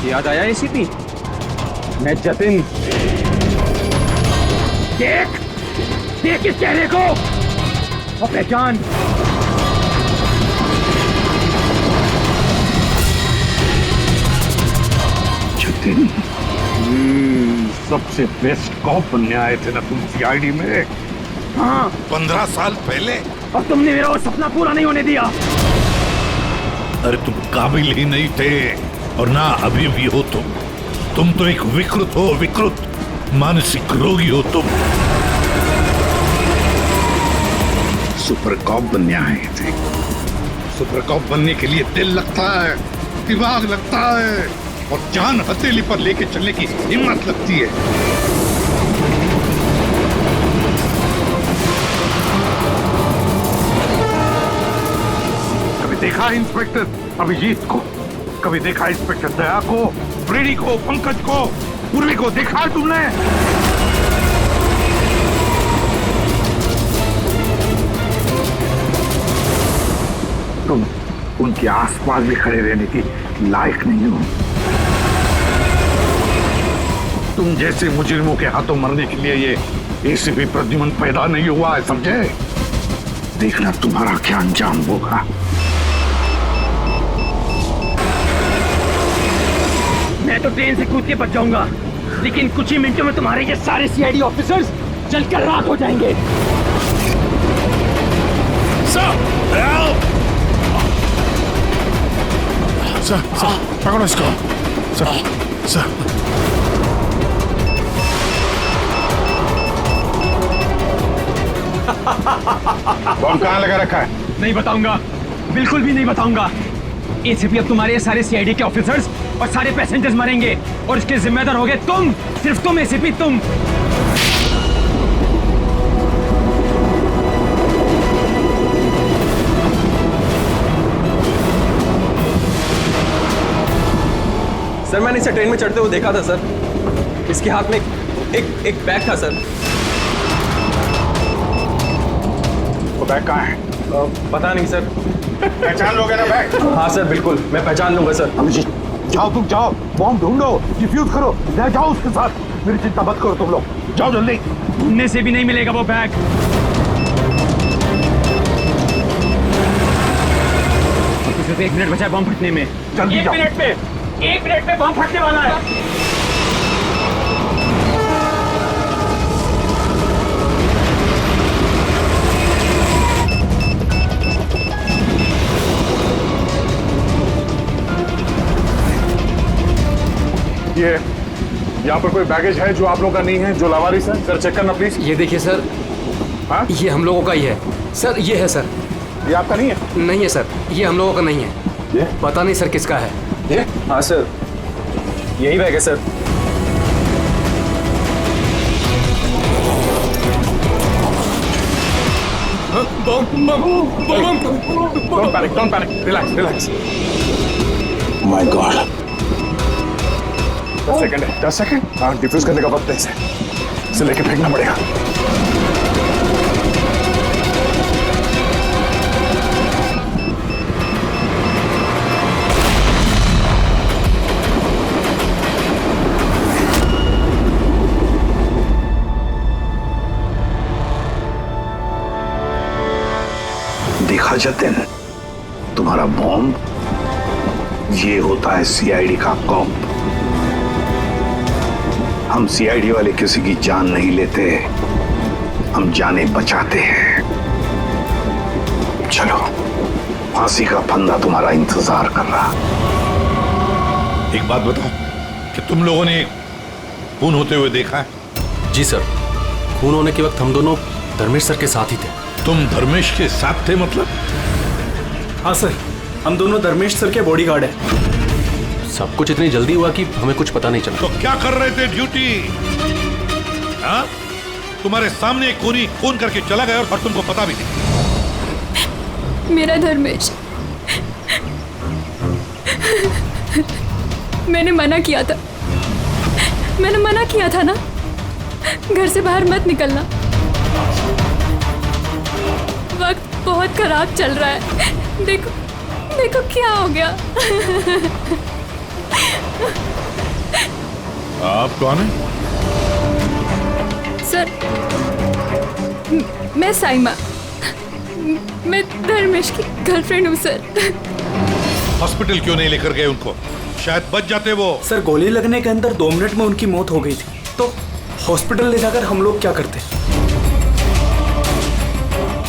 याद आया एसीपी? मैं जतिन। देख देख इस चेहरे को और पहचान। जतिन, सबसे बेस्ट कॉप बनने आए थे ना तुम सीआईडी में? हाँ 15 साल पहले। और तुमने मेरा वो सपना पूरा नहीं होने दिया। अरे तुम काबिल ही नहीं थे, और ना अभी भी हो तुम तो एक विकृत हो, विकृत मानसिक रोगी हो तुम। सुपर कॉप बनने आए थे। सुपर कॉप बनने के लिए दिल लगता है, दिमाग लगता है, और जान हथेली पर लेके चलने की हिम्मत लगती है। कभी देखा इंस्पेक्टर अभिजीत को? कभी देखा इंस्पेक्टर दया को, फ्रेडी को, पंकज को, पूर्वी को देखा है तुमने? तुम उनके आसपास भी खड़े रहने की लायक नहीं हो। तुम जैसे मुजरिमों के हाथों मरने के लिए ये एसीपी प्रद्युमन पैदा नहीं हुआ है, समझे? देखना तुम्हारा क्या अंजाम होगा। मैं तो ट्रेन से कूद के बच जाऊंगा, लेकिन कुछ ही मिनटों में तुम्हारे ये सारे सीआईडी ऑफिसर्स जलकर राख हो जाएंगे। सर पकड़ो इसको। सर बॉम्ब कहाँ लगा रखा है? नहीं बताऊंगा, बिल्कुल भी नहीं बताऊंगा। एसीपी अब तुम्हारे सारे सीआईडी के ऑफिसर्स और सारे पैसेंजर्स मरेंगे, और इसके जिम्मेदार होगे तुम, सिर्फ तुम एसीपी, तुम। सर मैंने इसे ट्रेन में चढ़ते हुए देखा था सर। इसके हाथ में एक बैग था सर। वो बैग कहाँ है? पता नहीं सर। पहचान लोगे ना बैग? हाँ सर बिल्कुल, मैं पहचान लूंगा सर। जाओ तुम जाओ, बॉम्ब ढूंढो, डिफ्यूज करो, ले जाओ उसके साथ। मेरी चिंता मत करो तुम लोग, जाओ जल्दी। ढूंढने से भी नहीं मिलेगा वो बैग। सिर्फ 1 मिनट बचा है बॉम्ब फटने में। जल्दी जाओ। 1 मिनट में बॉम्ब फटने वाला है। ये यहाँ पर कोई बैगेज है जो आप लोगों का नहीं है, जो लावारिस है? सर चेक करना प्लीज। ये देखिए सर। हाँ, ये हम लोगों का ही है सर। ये है सर। ये आपका नहीं है? नहीं है सर, ये हम लोगों का नहीं है। ये पता नहीं सर किसका है। ये? हाँ सर, यही बैग है sir. Don't panic. Relax. My God. 10 second. हाँ, डिफ्यूज करने का वक्त है इसे लेके फेंकना पड़ेगा। देखा जतिन, तुम्हारा बॉम्ब ये होता है सीआईडी का कॉप। हम सीआईडी वाले किसी की जान नहीं लेते, हम जाने बचाते हैं। चलो, फांसी का फंदा तुम्हारा इंतजार कर रहा। एक बात बताओ कि तुम लोगों ने खून होते हुए देखा है? जी सर, खून होने के वक्त हम दोनों धर्मेश सर के साथ ही थे। तुम धर्मेश के साथ थे मतलब? हाँ सर, हम दोनों धर्मेश सर के बॉडीगार्ड हैं। सब कुछ इतनी जल्दी हुआ कि हमें कुछ पता नहीं चला। तो क्या कर रहे थे ड्यूटी? हाँ, तुम्हारे सामने एक खूनी खून करके चला गया और तुमको पता भी नहीं। मेरा धर्मेश, मैंने मना किया था ना, घर से बाहर मत निकलना। वक्त बहुत खराब चल रहा है। देखो क्या हो गया। आप कौन हैं? सर, मैं साइमा, मैं धर्मेश की गर्लफ्रेंड हूँ सर। हॉस्पिटल क्यों नहीं लेकर गए उनको? शायद बच जाते वो। सर, गोली लगने के अंदर 2 मिनट में उनकी मौत हो गई थी, तो हॉस्पिटल ले जाकर हम लोग क्या करते?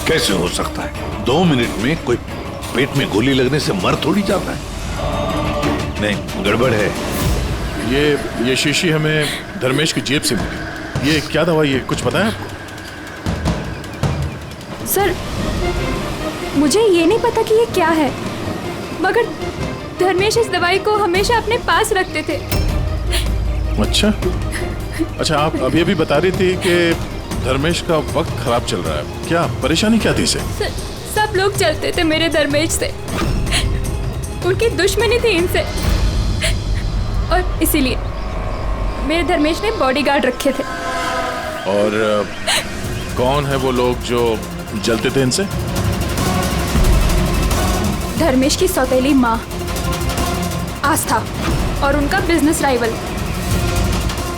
कैसे हो सकता है? 2 मिनट में कोई पेट में गोली लगने से मर थोड़ी जाता है। नहीं, गड़बड़ है। ये शीशी हमें धर्मेश की जेब से मिली। ये क्या दवाई है, कुछ पता है आपको? सर, मुझे ये नहीं पता कि ये क्या है, मगर धर्मेश इस दवाई को हमेशा अपने पास रखते थे। अच्छा, आप अभी अभी बता रही थी कि धर्मेश का वक्त खराब चल रहा है। क्या परेशानी क्या थी इसे? सब लोग चलते थे मेरे धर्मेश से, उनकी दुश्मनी थी इनसे, और इसीलिए मेरे धर्मेश ने बॉडीगार्ड रखे थे। और कौन है वो लोग जो जलते थे इनसे? धर्मेश की सौतेली माँ आस्था और उनका बिजनेस राइवल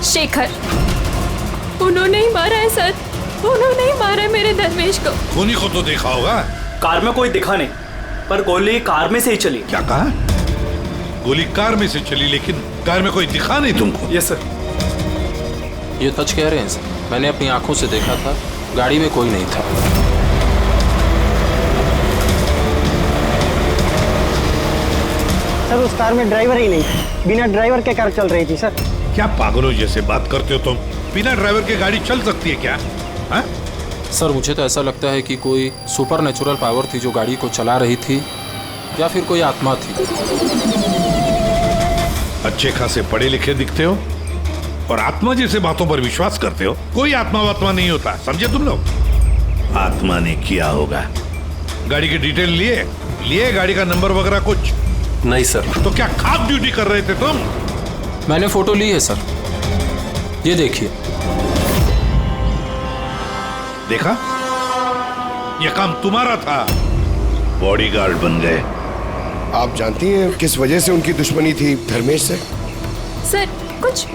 शेखर। उन्होंने ही मारा है सर, उन्होंने ही मारा है मेरे धर्मेश को। खूनी को तो देखा होगा। कार में कोई दिखा नहीं, पर गोली कार में से ही चली। क्या कहा? गोली कार में से चली, लेकिन कार में कोई दिखा नहीं तुमको? Yes sir. ये सच कह रहे हैं सर, मैंने अपनी आंखों से देखा था, गाड़ी में कोई नहीं था। सर, उस कार में ड्राइवर ही नहीं, बिना ड्राइवर के कार चल रही थी सर। क्या पागलों जैसे बात करते हो तुम? बिना ड्राइवर के गाड़ी चल सकती है क्या? हा? सर, मुझे तो ऐसा लगता है कि कोई सुपर नेचुरल पावर थी जो गाड़ी को चला रही थी, या फिर कोई आत्मा थी। अच्छे खासे पढ़े लिखे दिखते हो और आत्मा जैसे बातों पर विश्वास करते हो। कोई आत्मा वात्मा नहीं होता, समझे तुम लोग? आत्मा ने किया होगा। गाड़ी की डिटेल लिए गाड़ी का नंबर वगैरह कुछ नहीं सर। तो क्या खास ड्यूटी कर रहे थे तुम? मैंने फोटो ली है सर, ये देखिए। देखा, ये काम तुम्हारा था, बॉडीगार्ड बन गए। आप जानती हैं किस वजह से उनकी दुश्मनी थी धर्मेश से? सर, कुछ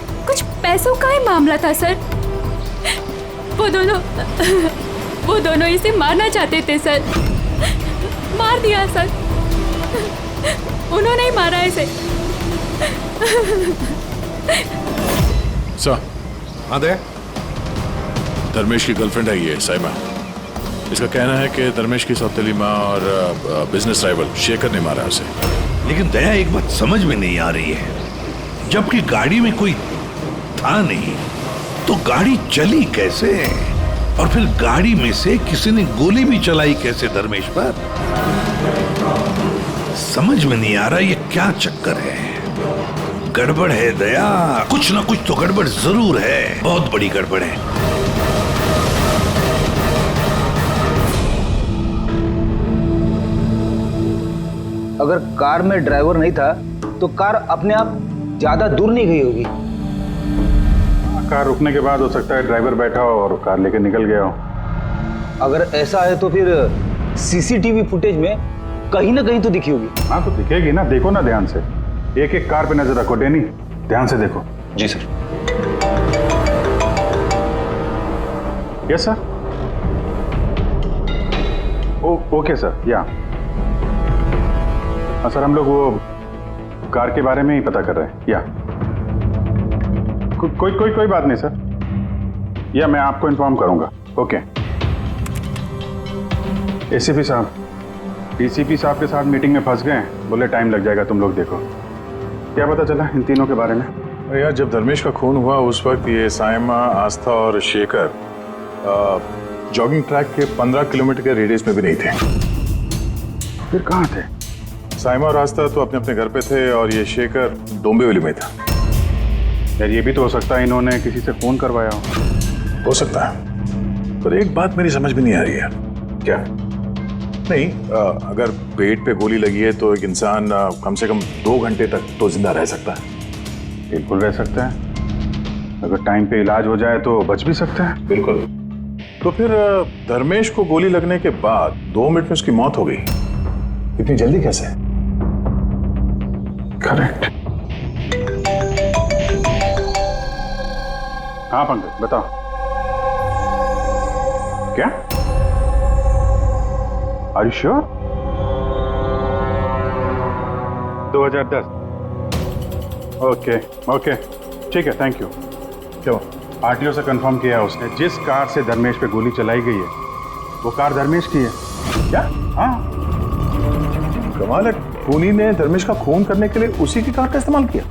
पैसों का ही मामला था सर। वो दोनों इसे मारना चाहते थे सर। मार दिया सर, उन्होंने ही मारा इसे। सर, हाँ दे। धर्मेश की गर्लफ्रेंड है ये साइमा। इसका कहना है कि धर्मेश की सौतेली माँ और बिजनेस राइवल शेखर ने मारा उसे। लेकिन दया, एक बात समझ में नहीं आ रही है, जबकि गाड़ी में कोई था नहीं, तो गाड़ी चली कैसे? और फिर गाड़ी में से किसी ने गोली भी चलाई कैसे धर्मेश पर? समझ में नहीं आ रहा ये क्या चक्कर है। गड़बड़ है दया, कुछ ना कुछ तो गड़बड़ जरूर है, बहुत बड़ी गड़बड़ है। अगर कार में ड्राइवर नहीं था तो कार अपने आप ज्यादा दूर नहीं गई होगी। कार रुकने के बाद हो सकता है ड्राइवर बैठा हो और कार लेके निकल गया हो। अगर ऐसा है तो फिर सीसीटीवी फुटेज में कहीं ना कहीं तो दिखी होगी। हाँ तो दिखेगी ना, देखो ना ध्यान से, एक एक कार पे नजर रखो। डैनी ध्यान से देखो। जी sir. Yes sir. Okay sir. या सर, हम लोग वो कार के बारे में ही पता कर रहे हैं। या कोई बात नहीं सर, या मैं आपको इन्फॉर्म करूंगा। ओके। एसीपी साहब, डीसीपी साहब के साथ मीटिंग में फंस गए, बोले टाइम लग जाएगा, तुम लोग देखो। क्या पता चला इन तीनों के बारे में? अरे यार, जब धर्मेश का खून हुआ उस वक्त ये साइमा, आस्था और शेखर जॉगिंग ट्रैक के 15 किलोमीटर के रेडियस में भी नहीं थे। फिर कहाँ थे? साइमा और आस्था तो अपने अपने घर पे थे और ये शेखर डोंबिवली में था। यार ये भी तो हो सकता है इन्होंने किसी से फोन करवाया हो सकता है, पर एक बात मेरी समझ में नहीं आ रही है। क्या? नहीं, अगर पेट पे गोली लगी है तो एक इंसान कम से कम 2 घंटे तक तो जिंदा रह सकता है। बिल्कुल रह सकता है, अगर टाइम पे इलाज हो जाए तो बच भी सकता है। बिल्कुल। तो फिर धर्मेश को गोली लगने के बाद 2 मिनट में उसकी मौत हो गई, इतनी जल्दी कैसे? करेक्ट। हाँ पंकज बताओ। क्या? Are you sure? 2010। ओके ठीक है, थैंक यू। क्यों? आरटीओ से कंफर्म किया उसने, जिस कार से धर्मेश पे गोली चलाई गई है वो कार धर्मेश की है। क्या? हाँ, कमाल है, खूनी ने धर्मेश का खून करने के लिए उसी की कार का इस्तेमाल किया।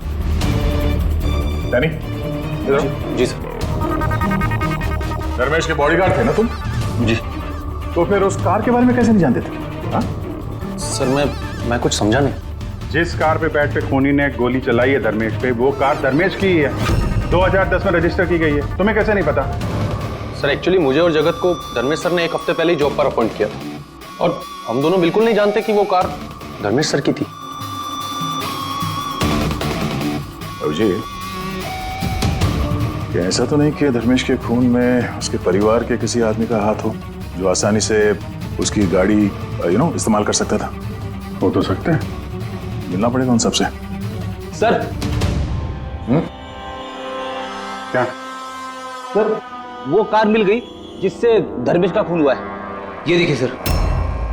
डैनी, जी सर। धर्मेश के बॉडीगार्ड थे ना तुम? जी। तो फिर उस कार के बारे में कैसे नहीं जानते थे? हाँ? सर मैं कुछ समझा नहीं। जिस कार पे बैठ के खूनी ने गोली चलाई है धर्मेश पे, वो कार धर्मेश की ही है, 2010 में रजिस्टर की गई है। तुम्हें कैसे नहीं पता? सर एक्चुअली मुझे और जगत को धर्मेश सर ने 1 हफ्ते पहले ही जॉब पर अपॉइंट किया और हम दोनों बिल्कुल नहीं जानते कि वो कार धर्मेश सर की थी। अभिजीत, ऐसा तो नहीं कि धर्मेश के खून में उसके परिवार के किसी आदमी का हाथ हो जो आसानी से उसकी गाड़ी इस्तेमाल कर सकता था? हो तो सकते हैं, मिलना पड़ेगा उन सबसे। सर। क्या? सर वो कार मिल गई जिससे धर्मेश का खून हुआ है। ये देखिए सर,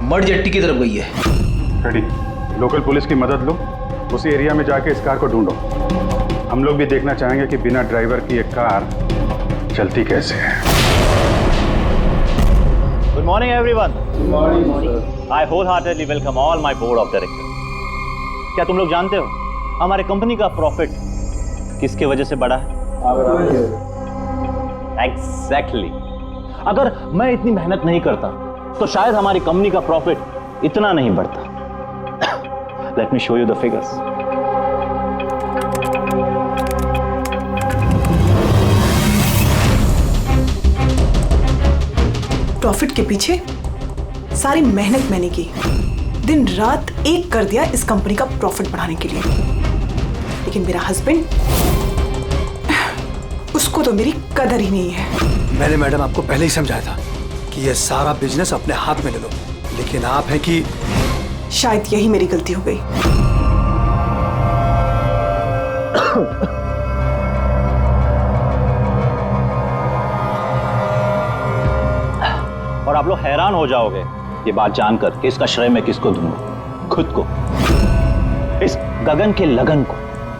मड जेट्टी की तरफ गई है। रेडी, लोकल पुलिस की मदद लो, उसी एरिया में जाके इस कार को ढूंढो। हम लोग भी देखना चाहेंगे कि बिना ड्राइवर की एक कार चलती कैसे है। Good morning, everyone. Good morning. I wholeheartedly welcome all my board of directors. क्या तुम लोग जानते हो हमारे कंपनी का प्रॉफिट किसके वजह से बढ़ा है? Exactly. अगर मैं इतनी मेहनत नहीं करता तो शायद हमारी कंपनी का प्रॉफिट इतना नहीं बढ़ता। Let me show you the figures. Profit के पीछे सारी मेहनत मैंने की, दिन रात एक कर दिया इस कंपनी का प्रॉफिट बढ़ाने के लिए। लेकिन मेरा हस्बैंड, उसको तो मेरी कदर ही नहीं है। मैंने मैडम आपको पहले ही समझाया था कि ये सारा बिजनेस अपने हाथ में ले लो, लेकिन आप है कि शायद यही मेरी गलती हो गई। और आप लोग हैरान हो जाओगे ये बात जानकर कि इसका श्रेय मैं किसको दूंगा? खुद को, इस गगन के लगन को,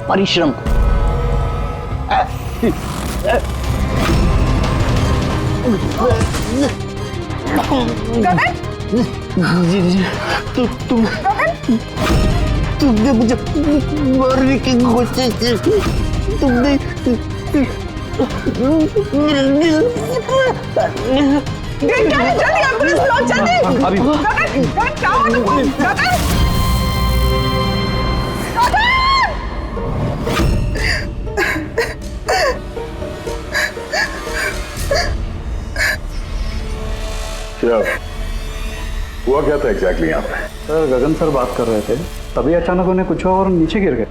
परिश्रम को। गगन? तुम तुमने मुझे मारने की कोशिश की, तुमने जल्दी एम्बुलेंस बुलाओ, जल्दी। अभी गगन क्या हुआ तुमको? गगन क्या हुआ, क्या था एग्जैक्टली यहाँ पे? सर गगन सर बात कर रहे थे, तभी अचानक उन्हें कुछ हुआ और नीचे गिर गए।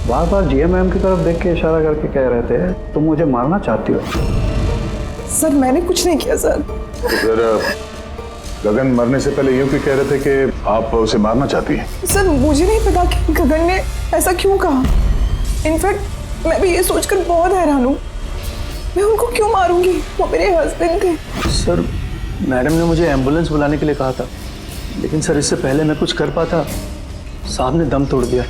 बार बार जीएम मैम की तरफ देख के इशारा करके कह रहे थे तुम मुझे मारना चाहती हो। सर मैंने कुछ नहीं किया सर। तो फिर गगन मरने से पहले यूं क्यों कह रहे थे कि आप उसे मारना चाहती हैं? सर मुझे नहीं पता कि गगन ने ऐसा क्यों कहा। इनफैक्ट मैं भी ये सोचकर बहुत हैरान हूँ, मैं उनको क्यों मारूंगी, वो मेरे हस्बैंड थे। सर मैडम ने मुझे एम्बुलेंस बुलाने के लिए कहा था, लेकिन सर इससे पहले मैं कुछ कर पाता, साहब ने दम तोड़ दिया।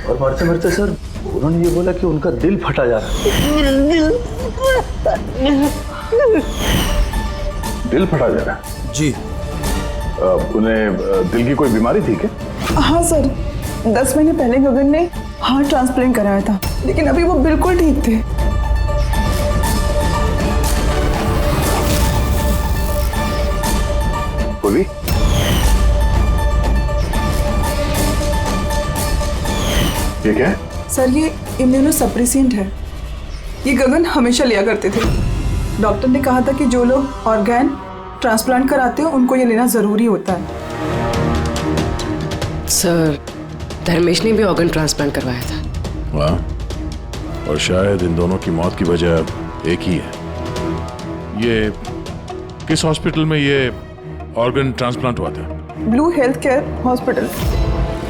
और मरते मरते सर उन्होंने ये बोला कि उनका दिल फटा जा रहा है। दिल फटा जा रहा है? जी। उन्हें दिल की कोई बीमारी थी क्या? हाँ सर, 10 महीने पहले गगन ने हार्ट ट्रांसप्लांट कराया था, लेकिन अभी वो बिल्कुल ठीक थे। बोली ये क्या है? सर ये इम्यूनोसप्रेसेंट है, ये गगन हमेशा लिया करते थे। डॉक्टर ने कहा था कि जो लोग ऑर्गन ट्रांसप्लांट कराते हो उनको ये लेना जरूरी होता है। सर धर्मेश ने भी ऑर्गन ट्रांसप्लांट करवाया था। वाह, और शायद इन दोनों की मौत की वजह एक ही है। ये किस हॉस्पिटल में ये ऑर्गन ट्रांसप्लांट हुआ था? Blue health care hospital.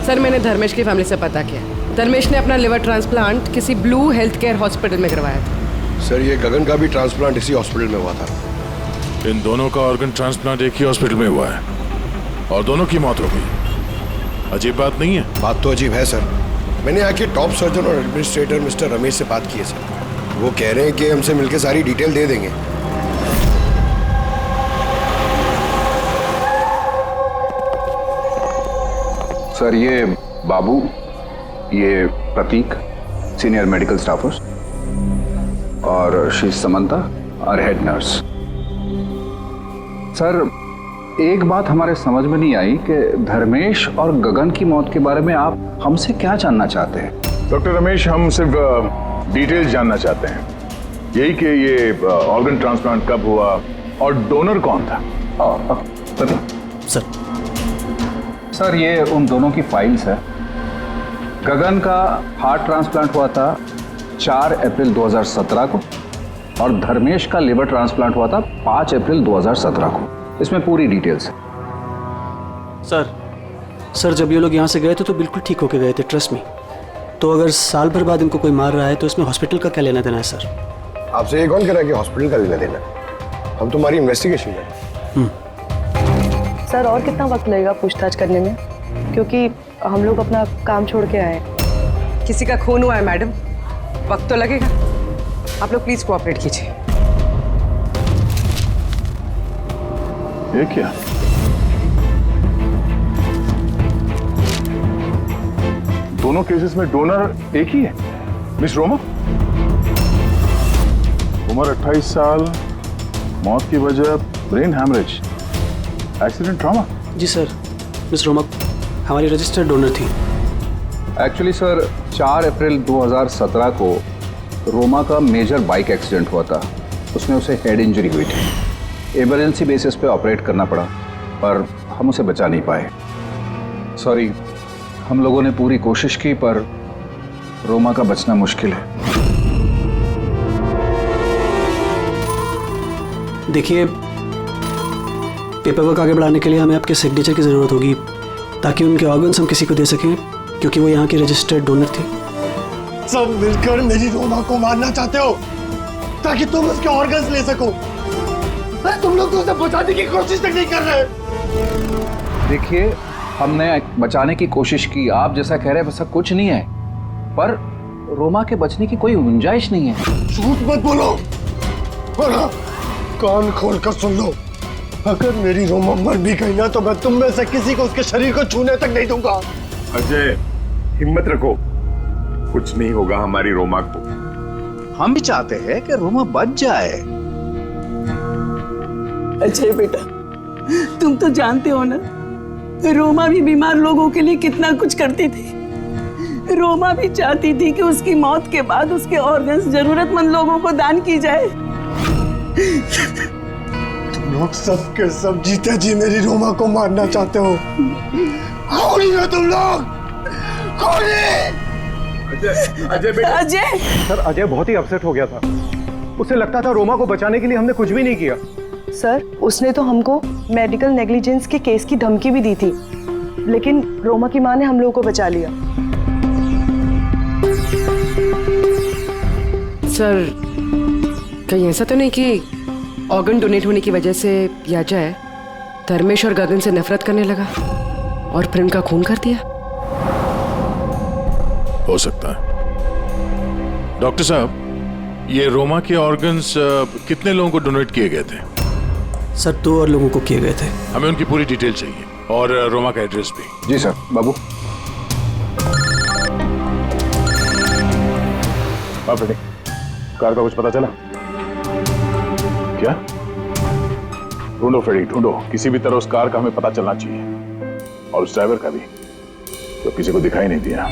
Sir मैंने धर्मेश की फैमिली से पता किया, धर्मेश ने अपना लिवर ट्रांसप्लांट किसी ब्लू हेल्थ केयर हॉस्पिटल में करवाया था। सर ये गगन का भी ट्रांसप्लांट इसी हॉस्पिटल में हुआ था। इन दोनों का ऑर्गन ट्रांसप्लांट एक ही हॉस्पिटल में हुआ है और दोनों की मौत हो गई। अजीब बात नहीं है? बात तो अजीब है सर। मैंने आके टॉप सर्जन और एडमिनिस्ट्रेटर मिस्टर रमेश से बात की है सर। वो कह रहे हैं कि हमसे मिलकर सारी डिटेल दे देंगे। सर ये बाबू, ये प्रतीक, सीनियर मेडिकल स्टाफर्स, और शी समंता और हेड नर्स। सर एक बात हमारे समझ में नहीं आई कि धर्मेश और गगन की मौत के बारे में आप हमसे क्या जानना चाहते हैं? डॉक्टर रमेश, हम सिर्फ डिटेल्स जानना चाहते हैं, यही कि ये ऑर्गन ट्रांसप्लांट कब हुआ और डोनर कौन था? सर ये उन दोनों की फाइल्स है। गगन का हार्ट ट्रांसप्लांट हुआ था 4 अप्रैल 2017 को और धर्मेश का लिवर ट्रांसप्लांट हुआ था 5 अप्रैल 2017 को। इसमें पूरी डिटेल्स है। सर जब ये लोग यहाँ से गए थे तो बिल्कुल ठीक होके गए थे, ट्रस्ट मी। तो अगर साल भर बाद इनको कोई मार रहा है तो इसमें हॉस्पिटल का क्या लेना देना है? सर आपसे ये कौन कह रहा है कि हॉस्पिटल का लेना देना? हम तुम्हारी इन्वेस्टिगेशन करें। सर और कितना वक्त लगेगा पूछताछ करने में, क्योंकि हम लोग अपना काम छोड़ के आए। किसी का खून हुआ है मैडम, वक्त तो लगेगा। आप लोग प्लीज कोऑपरेट कीजिए। ये क्या? दोनों केसेस में डोनर एक ही है, मिस रोमा। उम्र 28 साल, मौत की वजह ब्रेन हैमरेज, एक्सीडेंट ट्रॉमा। जी सर, मिस रोमा हमारी रजिस्टर्ड डोनर थी। एक्चुअली सर 4 अप्रैल 2017 को रोमा का मेजर बाइक एक्सीडेंट हुआ था। उसमें उसे हेड इंजरी हुई थी। इमरजेंसी बेसिस पे ऑपरेट करना पड़ा, पर हम उसे बचा नहीं पाए। सॉरी, हम लोगों ने पूरी कोशिश की पर रोमा का बचना मुश्किल है। देखिए, पेपर वर्क आगे बढ़ाने के लिए हमें आपके सिग्नेचर की ज़रूरत होगी ताकि उनके ऑर्गन्स हम किसी को दे सकें, क्योंकि वो यहाँ की रजिस्टर्ड डोनर थे। सब मिलकर मेरी रोमा को मारना चाहते हो ताकि तुम उसके ऑर्गन्स ले सको। अरे तुम लोग तो उसे बचाने की कोशिश तक नहीं कर रहे। देखिए, हमने बचाने की कोशिश की, आप जैसा कह रहे हैं वैसा कुछ नहीं है, पर रोमा के बचने की कोई गुंजाइश नहीं है। झूठ मत बोलो और हाँ, कान खोल कर सुन लो। अगर मेरी रोमा मर भी गई ना तो मैं तुम में से किसी को उसके शरीर को छूने तक नहीं दूंगा। अजय, हिम्मत रखो, कुछ नहीं होगा हमारी रोमा को। हम भी चाहते हैं कि रोमा बच जाए। अजय बेटा, तुम तो जानते हो ना, रोमा भी बीमार लोगों के लिए कितना कुछ करती थी। रोमा भी चाहती थी कि उसकी मौत के बाद उसके ऑर्गन्स जरूरतमंद लोगों को दान की जाए। तुम लोग सब के सब जीते जी मेरी रोमा को मारना चाहते हो। खूनी हो तुम लोग, खूनी। अजय बेटा। अजय सर, अजय बहुत ही अपसेट हो गया था। उसे लगता था रोमा को बचाने के लिए हमने कुछ भी नहीं किया। सर, उसने तो हमको मेडिकल नेग्लिजेंस के केस की धमकी भी दी थी, लेकिन रोमा की माँ ने हम लोगों को बचा लिया। सर, कहीं ऐसा तो नहीं कि ऑर्गन डोनेट होने की वजह से याजा धर्मेश और गगन से नफरत करने लगा और फिर उनका खून कर दिया? हो सकता है। डॉक्टर साहब, ये रोमा के ऑर्गन्स कितने लोगों को डोनेट किए गए थे? सर, 2 और लोगों को किए गए थे। हमें उनकी पूरी डिटेल चाहिए और रोमा का एड्रेस भी। जी सर। बाबू। कार का कुछ पता चला क्या? ढूंढो फ्रेडी, ढूंढो। किसी भी तरह उस कार का हमें पता चलना चाहिए, और उस ड्राइवर का भी, तो किसी को दिखाई नहीं दिया।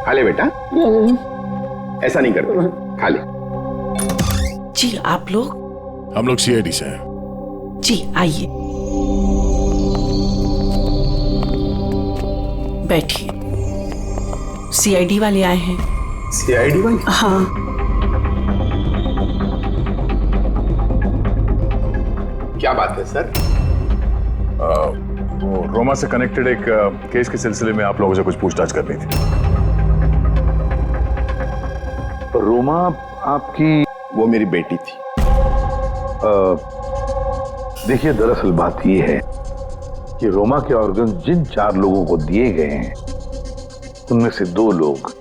खा ले बेटा, ऐसा नहीं करते, खा ले। जी आप लोग? हम लोग सीआईडी से हैं। जी आइए, बैठिए। सीआईडी वाले आए हैं। सीआईडी वाले? हाँ। क्या बात है सर? वो रोमा से कनेक्टेड एक केस के सिलसिले में आप लोगों से कुछ पूछताछ करनी थी। रोमा आपकी? वो मेरी बेटी थी। देखिए, दरअसल बात यह है कि रोमा के ऑर्गन जिन 4 लोगों को दिए गए हैं, उनमें से 2 लोग,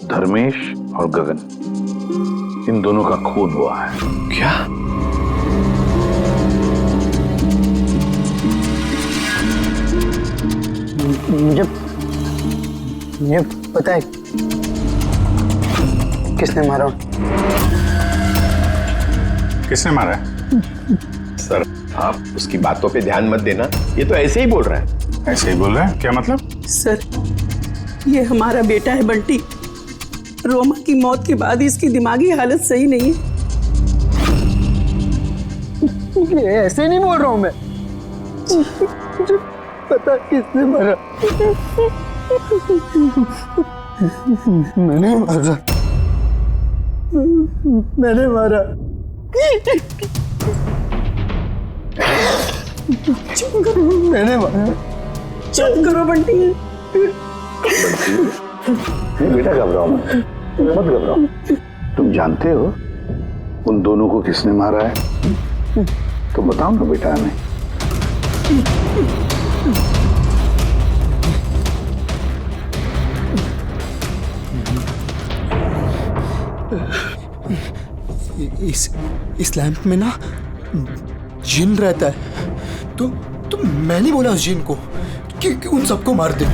धर्मेश और गगन, इन दोनों का खून हुआ है। क्या? मुझे पता है किसने मारा। किसने मारा है? सर, आप उसकी बातों पे ध्यान मत देना, ये तो ऐसे ही बोल रहा है। ऐसे ही बोल रहा है? क्या मतलब? सर, ये हमारा बेटा है बंटी। रोमा की मौत के बाद इसकी दिमागी हालत सही नहीं है। ऐसे नहीं बोल रहा हूं मैं। मुझे पता किसने मारा। मैंने मारा। मैंने मारा। चुप करो। मैंने मारा। चुप करो बंटी। बेटा घबराओ मत, मत घबराओ। तुम जानते हो उन दोनों को किसने मारा है? तो बताओ ना बेटा हमें। इस लैंप में ना जिन रहता है, तो मैंने बोला उस जिन को कि उन सबको मार दे।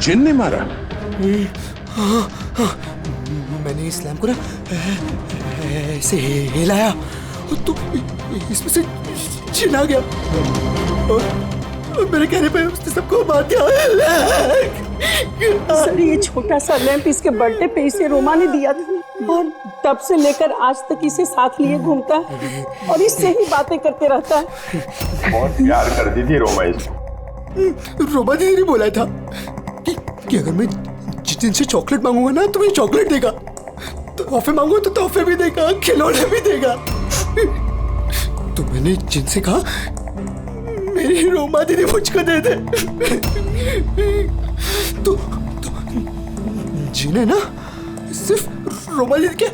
जिन ने मारा? हाँ, हाँ। मैंने इस लैंप को ना ऐसे हिलाया तो इसमें से जिन आ गया और मेरे कहने पे उसने सबको मार दिया। सर, ये छोटा सा लैंप इसके बर्थडे पे इसे रोमा ने दिया था और तब से लेकर आज तक इसे साथ लिए घूमता है और इससे ही बातें करते रहता है। बहुत प्यार करती थी रोमा इसको। रोमा दीदी ने बोला था कि अगर मैं जिन से चॉकलेट मांगूंगा ना तो मुझे चॉकलेट देगा, तोहफे मांगू तो तोहफे भी देगा, खिलौने भी देगा। तो मैंने जिनसे कहा मेरी रोमा दीदी मुझको दे दे। तो जिन है ना सिर्फ रोमा दीदी के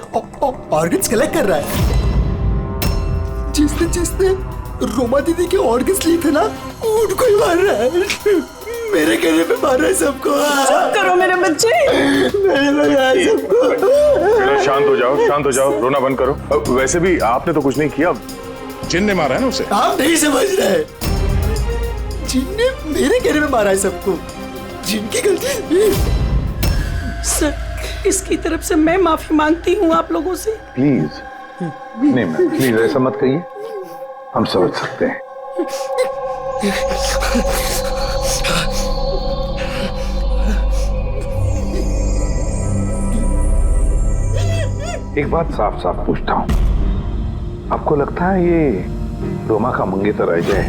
ऑर्गन्स कलेक्ट कर रहा है। जिसने रोमा दीदी के ऑर्गन्स लिए थे ना उनको ही मार रहा है। मेरे कहने पे मार रहा है सबको। चुप करो मेरे बच्चे। मैंने मारा सबको। शांत हो जाओ, शांत हो जाओ, रोना बंद करो। वैसे भी आपने तो कुछ नहीं किया, जिन ने मारा है ना उसे। आप नहीं समझ रहे, जिन ने मेरे कहने पे मारा है सबको। जिनकी गलती। सर इसकी तरफ से मैं माफी मांगती हूँ आप लोगों से। प्लीज नहीं मैम, प्लीज ऐसा मत कहिए, हम समझ सकते हैं। एक बात साफ साफ पूछता हूं, आपको लगता है ये रोमा का मंगेतर अजय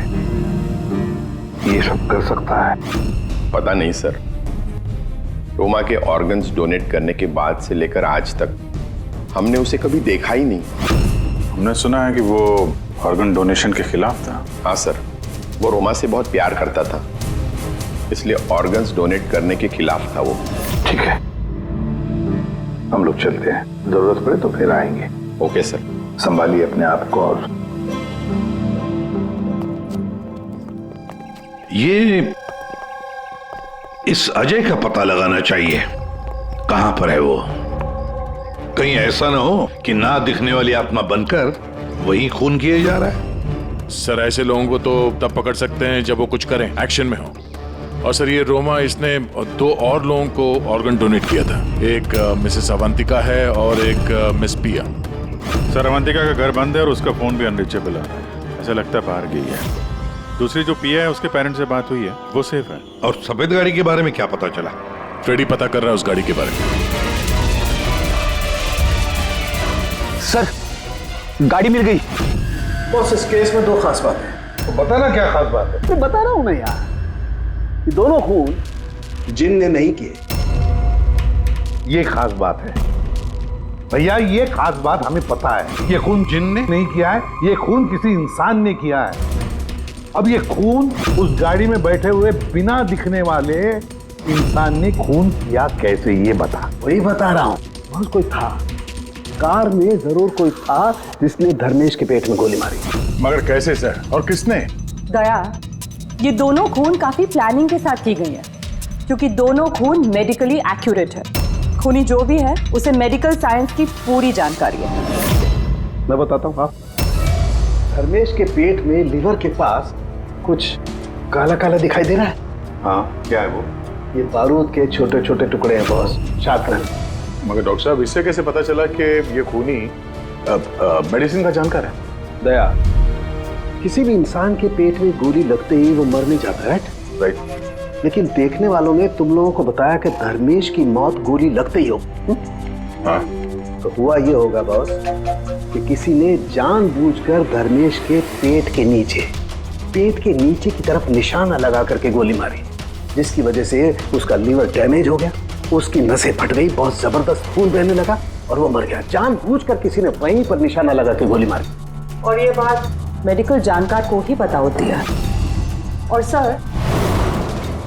ये सब कर सकता है? पता नहीं सर, रोमा के ऑर्गन्स डोनेट करने के बाद से लेकर आज तक हमने उसे कभी देखा ही नहीं। हमने सुना है कि वो ऑर्गन डोनेशन के खिलाफ था। हाँ सर, वो रोमा से बहुत प्यार करता था, इसलिए ऑर्गन्स डोनेट करने के खिलाफ था वो। ठीक है, हम लोग चलते हैं, जरूरत पड़े तो फिर आएंगे। Okay sir. संभालिए अपने आप को। और ये इस अजय का पता लगाना चाहिए, कहां पर है वो। कहीं ऐसा ना हो कि ना दिखने वाली आत्मा बनकर वही खून किए जा रहा है। सर ऐसे लोगों को तो तब पकड़ सकते हैं जब वो कुछ करें, एक्शन में हो। और सर ये रोमा, इसने 2 और लोगों को ऑर्गन डोनेट किया था, एक मिसेस अवंतिका है और एक मिस पिया। सर अवंतिका का घर बंद है और उसका फोन भी अनरीचेबल है, ऐसा लगता है बाहर गई है। दूसरी जो पिया है उसके पेरेंट्स से बात हुई है, वो सेफ है। और सफेद गाड़ी के बारे में क्या पता चला? फ्रेडी पता कर रहा है उस गाड़ी के बारे में। सर गाड़ी मिल गई। बॉस इस केस में 2 खास बात है। तो बताना क्या खास बात है? तो बता रहा हूं मैं यार, ये दोनों खून जिन ने नहीं किए। ये खास बात है भैया, ये खास बात हमें पता है। ये खून जिन ने नहीं किया है, ये खून किसी इंसान ने किया है। अब ये खून उस गाड़ी में बैठे हुए बिना दिखने वाले इंसान ने खून किया कैसे, ये बता। वही बता रहा हूं, बस कोई था कार में, जरूर कोई था जिसने धर्मेश के पेट में गोली मारी। मगर कैसे सर, और किसने? दया, ये दोनों खून काफी प्लानिंग के साथ की गई है, क्योंकि दोनों खून मेडिकली एक्यूरेट है। खूनी जो भी है उसे मेडिकल साइंस की पूरी जानकारी है। मैं बताता हूँ। आप धर्मेश के पेट में लिवर के पास कुछ काला काला दिखाई दे रहा है। हाँ, क्या है वो? ये बारूद के छोटे छोटे टुकड़े हैं बॉस, शार्पनर। मगर डॉक्टर साहब इससे कैसे पता चला कि ये खूनी मेडिसिन का जानकार है? दया, किसी भी इंसान के पेट में गोली लगते ही वो मर नहीं जाता, राइट? लेकिन देखने वालों ने तुम लोगों को बताया कि धर्मेश की मौत गोली लगते ही हो। हाँ। तो हुआ ये होगा बॉस कि किसी ने जानबूझकर धर्मेश के पेट के नीचे की तरफ निशाना लगा करके गोली मारी, जिसकी वजह से उसका लीवर डैमेज हो गया, उसकी नसें फट गई, बहुत जबरदस्त खून बहने लगा और वो मर गया। जानबूझकर किसी ने वहीं पर निशाना लगा के गोली मारी। और ये बात मेडिकल जानकार को ही पता होती है। और सर,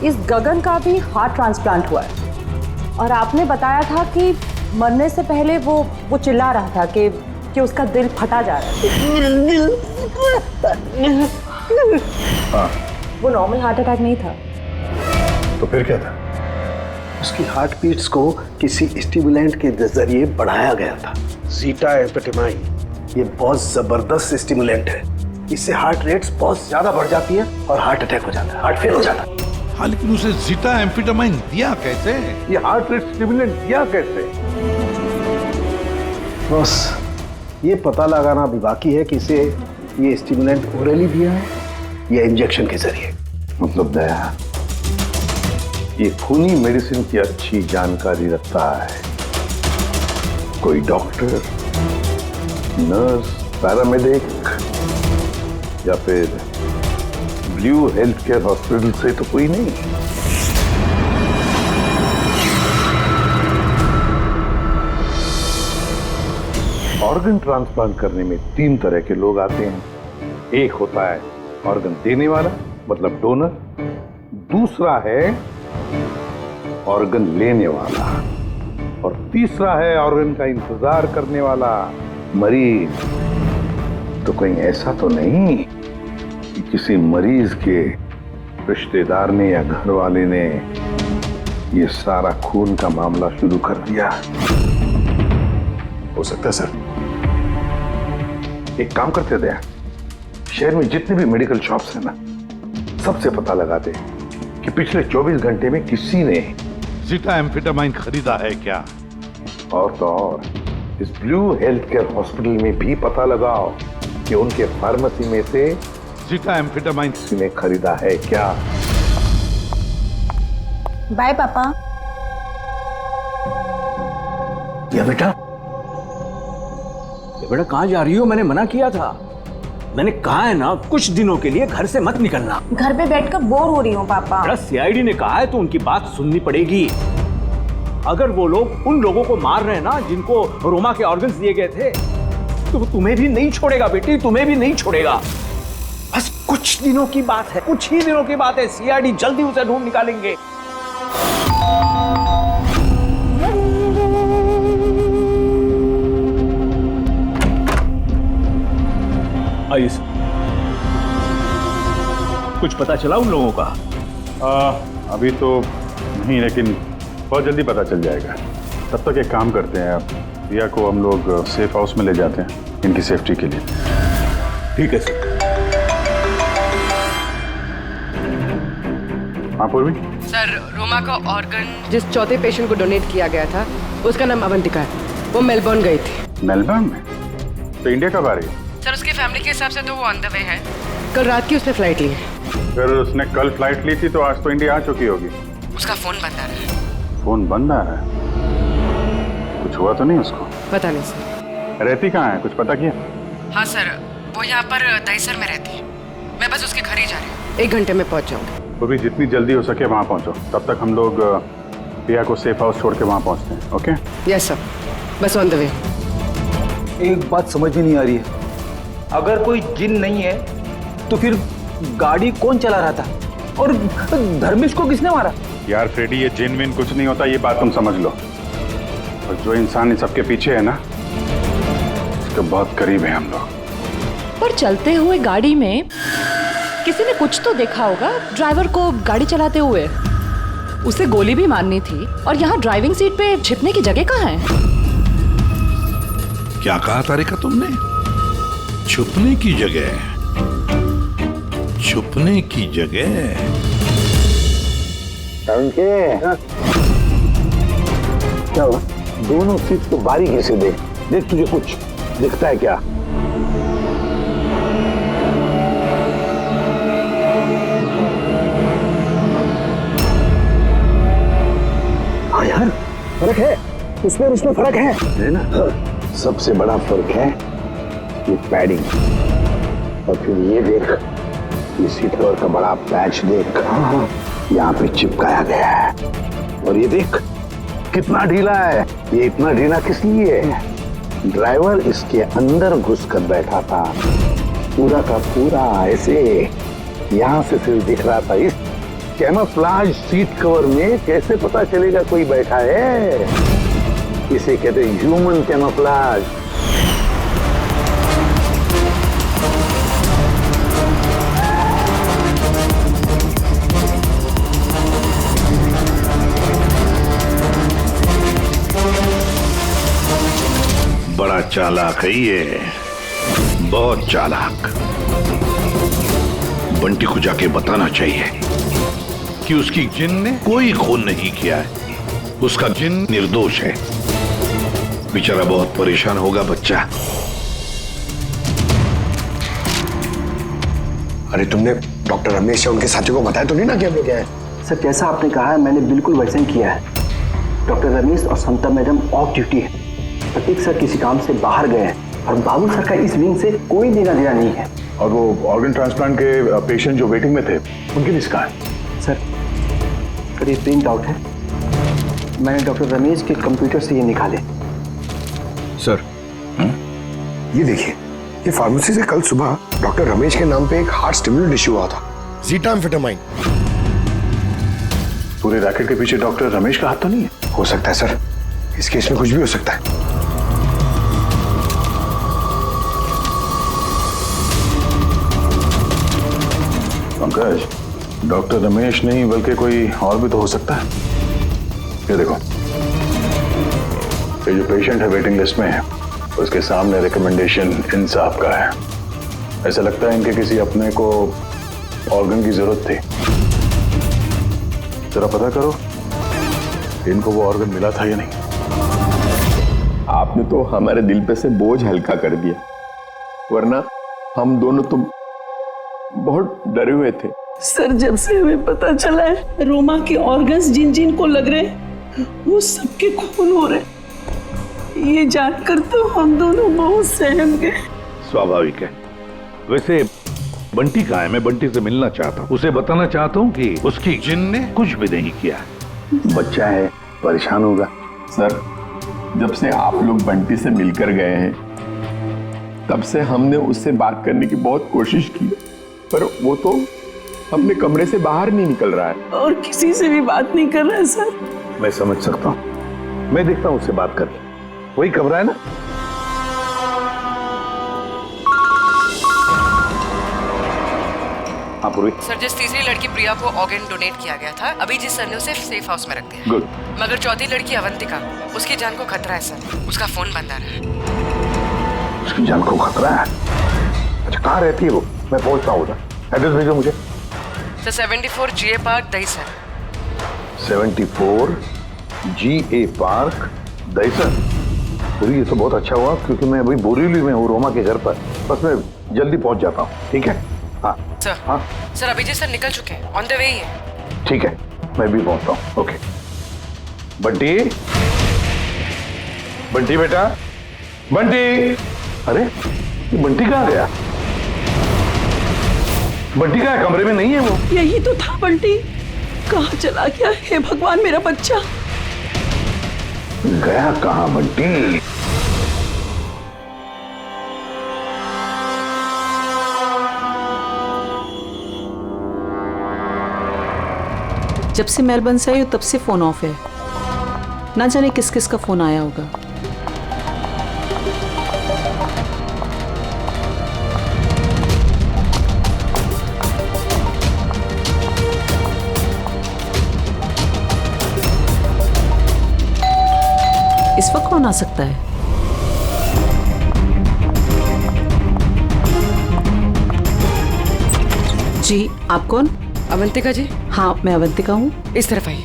इस गगन का भी हार्ट ट्रांसप्लांट हुआ है, और आपने बताया था कि मरने से पहले वो चिल्ला रहा था कि उसका दिल फटा जा रहा है। हाँ। वो नॉर्मल हार्ट अटैक नहीं था। तो फिर क्या था? उसकी हार्ट बीट्स को किसी स्टिमुलेंट के जरिए बढ़ाया गया था। जीटा एम्फेटामाइन ये बहुत जबरदस्त स्टिमुलेंट है, इससे हार्ट रेट्स बहुत ज्यादा बढ़ जाती है और हार्ट अटैक हो जाता है, हार्ट फेल हो जाता है। हाँ, लेकिन उसे जीटा एम्फेटामाइन दिया कैसे? ये हार्ट रेट स्टिमुलेंट दिया कैसे? बस ये पता लगाना भी बाकी है कि इसे ये स्टिमुलेंट ओरली दिया है या इंजेक्शन के जरिए। मतलब दया, ये खूनी मेडिसिन की अच्छी जानकारी रखता है कोई डॉक्टर, नर्स, पैरामेडिक या फिर ब्लू हेल्थ केयर हॉस्पिटल से तो कोई नहीं। ऑर्गन ट्रांसप्लांट करने में 3 तरह के लोग आते हैं। एक होता है ऑर्गन देने वाला, मतलब डोनर। दूसरा है ऑर्गन लेने वाला, और तीसरा है ऑर्गन का इंतजार करने वाला, मरीज। तो कहीं ऐसा तो नहीं कि किसी मरीज के रिश्तेदार ने या घर वाले ने ये सारा खून का मामला शुरू कर दिया? हो सकता है सर। एक काम करते दया, शहर में जितने भी मेडिकल शॉप्स हैं ना, सबसे पता लगाते कि पिछले 24 घंटे में किसी ने जीटा एम्फेटामाइन खरीदा है क्या? और तो और इस ब्लू हेल्थ केयर हॉस्पिटल में भी पता लगाओ कि उनके फार्मेसी में से जीटा एम्फेटामाइन किसी ने खरीदा है क्या? बाय पापा। या बेटा, कहाँ जा रही हो? मैंने मना किया था। मैंने कहा है ना, कुछ दिनों के लिए घर से मत निकलना। घर पे बैठकर बोर हो रही हूँ पापा। सीआईडी ने कहा है तो उनकी बात सुननी पड़ेगी। अगर वो लोग उन लोगों को मार रहे हैं ना जिनको रोमा के ऑर्गन्स दिए गए थे, तो वो तुम्हें भी नहीं छोड़ेगा बेटी, तुम्हें भी नहीं छोड़ेगा। बस कुछ दिनों की बात है, कुछ ही दिनों की बात है। सीआईडी जल्दी उसे ढूंढ निकालेंगे। आइए सर। कुछ पता चला उन लोगों का? अभी तो नहीं, लेकिन बहुत जल्दी पता चल जाएगा। तब तक एक काम करते हैं, अब रिया को हम लोग सेफ हाउस में ले जाते हैं इनकी सेफ्टी के लिए। ठीक है सर। हाँ पूर्वी। सर, रोमा का ऑर्गन जिस चौथे पेशेंट को डोनेट किया गया था उसका नाम अवंतिका है। वो मेलबर्न गई थी। मेलबर्न में? तो इंडिया कब आ रही है? सर, उसकी फैमिली के हिसाब से तो वो ऑन द वे है। कल रात की उसने फ्लाइट ली है। अगर उसने कल फ्लाइट ली थी तो आज तो इंडिया आ चुकी होगी। उसका फोन बंद आ रहा है। फोन बंद आ रहा है? कुछ हुआ तो नहीं उसको? पता नहीं सर। रहती कहाँ है, कुछ पता किया? हाँ सर, वो यहाँ पर दहीसर में रहती है। मैं बस उसके घर ही जा रही हूँ। 1 घंटे में पहुँच जाऊँगी। वो भी जितनी जल्दी हो सके वहाँ पहुँचो। तब तक हम लोग रिया को सेफ हाउस छोड़ के वहाँ पहुँचते हैं। ओके? यस सर, बस ऑन द वे। एक बात समझ में नहीं आ रही है, अगर कोई जिन नहीं है तो फिर गाड़ी कौन चला रहा था और धर्मेश को किसने मारा? यार फ्रेडी, ये जिन विन कुछ नहीं होता, ये बात तुम समझ लो। और जो इंसान इन सबके पीछे है ना, उसके बहुत करीब है हम लोग। पर चलते हुए गाड़ी में किसी ने कुछ तो देखा होगा ड्राइवर को गाड़ी चलाते हुए। उसे गोली भी मारनी थी और यहाँ ड्राइविंग सीट पे छिपने की जगह कहाँ है? क्या कहा तारिका तुमने? छुपने की जगह? छुपने की जगह? क्या हुआ? दोनों सीट को बारीकी से देख, देख तुझे कुछ दिखता है क्या? हाँ यार, फर्क है उसमें और उसमें फर्क है ना? सबसे बड़ा फर्क है ये पैडिंग। और फिर ये देख, ये सीट कवर का बड़ा पैच देख, यहाँ पे चिपकाया गया है। और ये देख कितना ढीला है। ये इतना ढीला किस लिए है? ड्राइवर इसके अंदर घुस कर बैठा था, पूरा का पूरा ऐसे यहाँ से सिर्फ दिख रहा था। इस कैमोफ्लेज सीट कवर में कैसे पता चलेगा कोई बैठा है? इसे कहते हैं ह्यूमन कैमोफ्लेज। बड़ा चालाक है ये, बहुत चालाक। बंटी को जाके बताना चाहिए कि उसकी जिन ने कोई खून नहीं किया है, उसका जिन निर्दोष है। बेचारा बहुत परेशान होगा बच्चा। अरे तुमने डॉक्टर रमेश या उनके साथियों को बताया तो नहीं ना कि हमें क्या है? सर, जैसा आपने कहा है मैंने बिल्कुल वैसे ही किया है। डॉक्टर रमेश और समता मैडम ऑफ ड्यूटी है। प्रतीक सर किसी काम से बाहर गए हैं और बाबू सर का इस विंग से कोई लेना देना नहीं है। और वो ऑर्गन ट्रांसप्लांट के पेशेंट जो वेटिंग में थे, उनकी लिस्ट कहाँ है? सर, ये प्रिंट आउट है, मैंने डॉक्टर रमेश के कंप्यूटर से ये निकाले। सर, ये देखिए, ये फार्मेसी से कल सुबह डॉक्टर रमेश के नाम पे एक हार्ट स्टिमुलेंट इश्यू हुआ था, जीटा एम्फेटामाइन। पूरे रैकेट के पीछे डॉक्टर रमेश का हाथ तो नहीं है? हो सकता है सर, इस केस में कुछ भी हो सकता है। पंकज, डॉक्टर रमेश नहीं बल्कि कोई और भी तो हो सकता है। ये देखो, ये जो पेशेंट है वेटिंग लिस्ट में है, उसके सामने रिकमेंडेशन इंसाफ का है। ऐसा लगता है इनके किसी अपने को ऑर्गन की जरूरत थी। जरा पता करो इनको वो ऑर्गन मिला था या नहीं। आपने तो हमारे दिल पे से बोझ हल्का कर दिया, वरना हम दोनों तो बहुत डरे हुए थे। सर, जब से हमें पता चला है रोमा के ऑर्गन्स जिन जिन को लग रहे हैं वो सबके खून हो रहे हैं, ये जानकर तो हम दोनों बहुत सहम गए। स्वाभाविक है। वैसे बंटी कहाँ है? मैं बंटी से मिलना चाहता हूँ, उसे बताना चाहता हूँ कि उसकी जिन ने कुछ भी नहीं किया। बच्चा है, परेशान होगा। सर, जब से आप लोग बंटी से मिलकर गए हैं तब से हमने उससे बात करने की बहुत कोशिश की, पर वो तो अपने कमरे से बाहर नहीं निकल रहा है और किसी से भी बात नहीं कर रहा है। सर, मैं समझ सकता हूँ, मैं देखता हूँ उससे बात करके। वही कमरा है ना? हाँ पूर्वी। सर, जिस तीसरी लड़की प्रिया को ऑर्गन डोनेट किया गया था, अभी जिस सर ने उसे सेफ हाउस में रख दिया। गुड। मगर चौथी लड़की अवंतिका, उसकी जान को खतरा है सर, उसका फोन बंद आ रहा है। उसकी जान को खतरा है? अच्छा, कहाँ रहती है वो? मैं पहुंचता हूँ उधर। एड्रेस भेजो मुझे। Sir, 74 GA park, Dahisar. 74 GA park, Dahisar. पूरी, ये तो बहुत अच्छा हुआ क्योंकि मैं अभी बोरीवली में हूँ, रोमा के घर पर। बस मैं जल्दी पहुंच जाता हूँ, ठीक है? हाँ सर। हाँ सर, अभिजीत सर निकल चुके हैं, ऑन द वे ही है। ठीक है, मैं भी पहुंचता हूँ। ओके। बंटी, बंटी बेटा, बंटी। अरे ये बंटी कहाँ गया? बंटी कहाँ है? कमरे में नहीं है वो? यही तो था बंटी, कहाँ चला गया? हे भगवान, मेरा बच्चा गया कहाँ बंटी? जब से मेलबर्न से आई हो तब से फोन ऑफ है, ना जाने किस किस का फोन आया होगा। इस वक्त कौन आ सकता है? जी, आप कौन? अवंतिका जी। हाँ, मैं अवंतिका हूँ। इस तरफ आइए,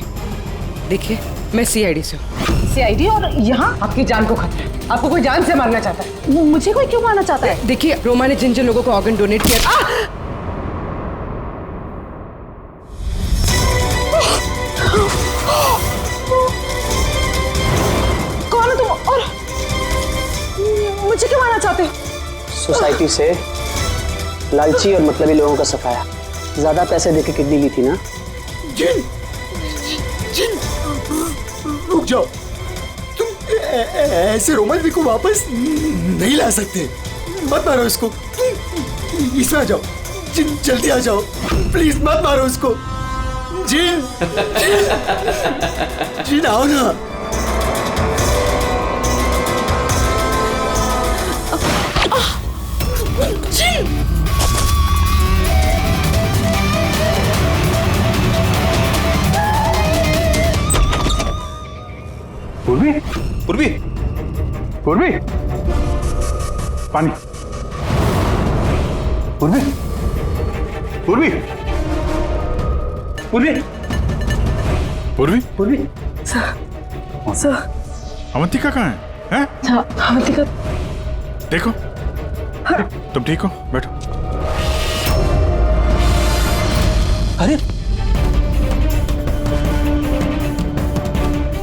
देखिए मैं CID से हूँ। CID? और यहाँ आपकी जान को खतरा है, आपको कोई जान से मारना चाहता है। मुझे कोई क्यों मारना चाहता है? देखिए, रोमा ने जिन जिन लोगों को ऑर्गन डोनेट किया। कौन हो तुम और मुझे क्यों मारना चाहते हो? सोसाइटी से लालची और मतलबी लोगों का सफाया। ज्यादा पैसे देके किडनी ली थी ना? जिन, जिन, रुक जाओ। तुम ऐसे रोमा जी को वापस नहीं ला सकते। मत मारो इसको, इसमें आ जाओ। जिन, जल्दी आ जाओ, प्लीज मत मारो उसको। जिन, जिन आओ ना। जिन, पूर्वी, पूर्वी, पूर्वी, पानी। पूर्वी, पूर्वी, पूर्वी, पूर्वी, पूर्वी। सर, अवंतिका कहाँ है? हैं? अवंतिका। देखो, तुम ठीक हो? बैठो। अरे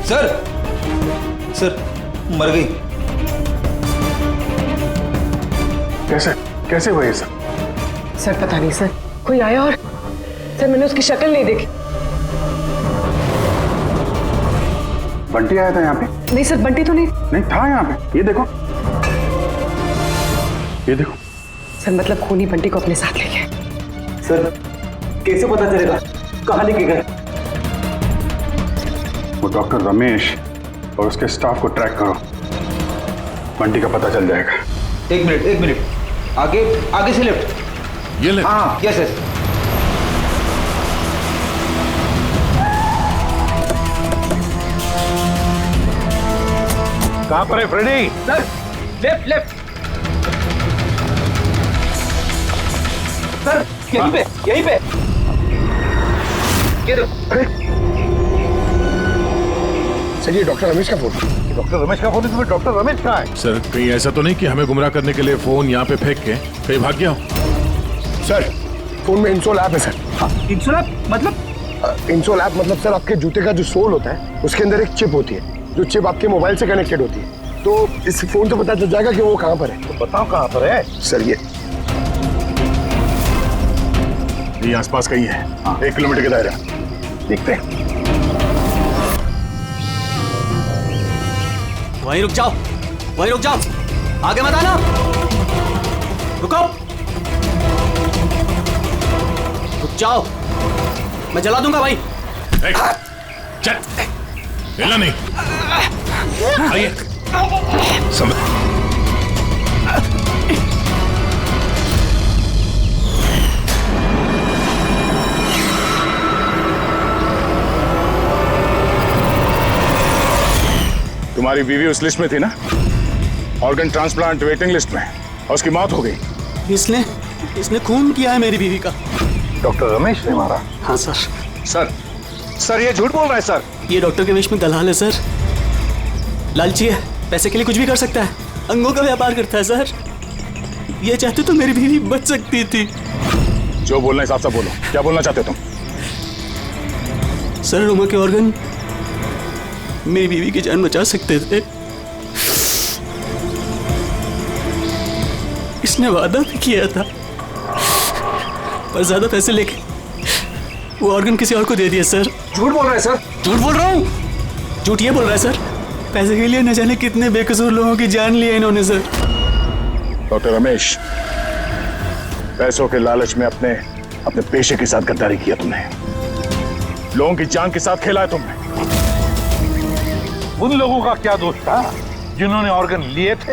सर, सर मर गई। कैसे कैसे हुआ ये सब? सर पता नहीं सर, कोई आया और सर मैंने उसकी शक्ल नहीं देखी। बंटी आया था यहाँ पे? नहीं सर, बंटी तो नहीं था यहाँ पे। ये देखो, ये देखो। सर मतलब खूनी बंटी को अपने साथ ले गए। सर कैसे पता चलेगा कहाँ लेके गए? वो डॉक्टर रमेश और उसके स्टाफ को ट्रैक करो, बंटी का पता चल जाएगा। एक मिनट, आगे आगे से लेफ्ट। ये लेफ्ट? हाँ, यस यस। कहाँ पर है Freddy? Sir left left. Sir यहीं पे, यहीं पे। ये देखो। सर ये डॉक्टर रमेश का फोन। डॉक्टर रमेश का फोन है, तुम्हें डॉक्टर रमेश कहाँ है? सर कहीं ऐसा तो नहीं कि हमें गुमराह करने के लिए फोन यहाँ पे फेंक के कहीं भाग गया हो? सर फोन में इंसोल ऐप है सर। इंसोल ऐप मतलब? इंसोल ऐप मतलब सर आपके जूते का जो सोल होता है उसके अंदर एक चिप होती है, जो चिप आपके मोबाइल से कनेक्टेड होती है। तो इस फोन से पता चल जाएगा कि वो कहाँ पर है। तो बताओ कहाँ पर है? सर ये आसपास कहीं है। 1 किलोमीटर के दायरा देखते हैं। वहीं रुक जाओ, वहीं रुक जाओ, आगे मत आना। रुको, रुक जाओ, मैं जला दूंगा भाई। चल, हिलना नहीं। आइए। तुम्हारी बीवी उस लिस्ट में थी ना, ऑर्गन ट्रांसप्लांट वेटिंग लिस्ट में, और उसकी मौत हो गई। इसने खून किया है मेरी बीवी का। डॉक्टर रमेश ने मारा? हाँ सर। सर ये झूठ बोल रहा है सर। ये डॉक्टर के वेश में दलाल है सर, लालची है, पैसे के लिए कुछ भी कर सकता है, अंगों का व्यापार करता है सर। ये चाहते तो मेरी बीवी बच सकती थी। जो बोलना हिसाब से बोलो, क्या बोलना चाहते तुम? सर रोमा के ऑर्गन मेरी बीवी की जान बचा सकते थे। इसने वादा भी किया था, पर ज्यादा पैसे लेके वो ऑर्गन किसी और को दे दिया सर। झूठ बोल रहा है सर। झूठ बोल रहा हूँ, झूठ ये बोल रहा है सर। पैसे के लिए न जाने कितने बेकसूर लोगों की जान ली है इन्होंने सर। डॉक्टर रमेश, पैसों के लालच में अपने पेशे के साथ गद्दारी किया तुमने, लोगों की जान के साथ खेला है तुमने। उन लोगों का क्या दोष था जिन्होंने ऑर्गन लिए थे?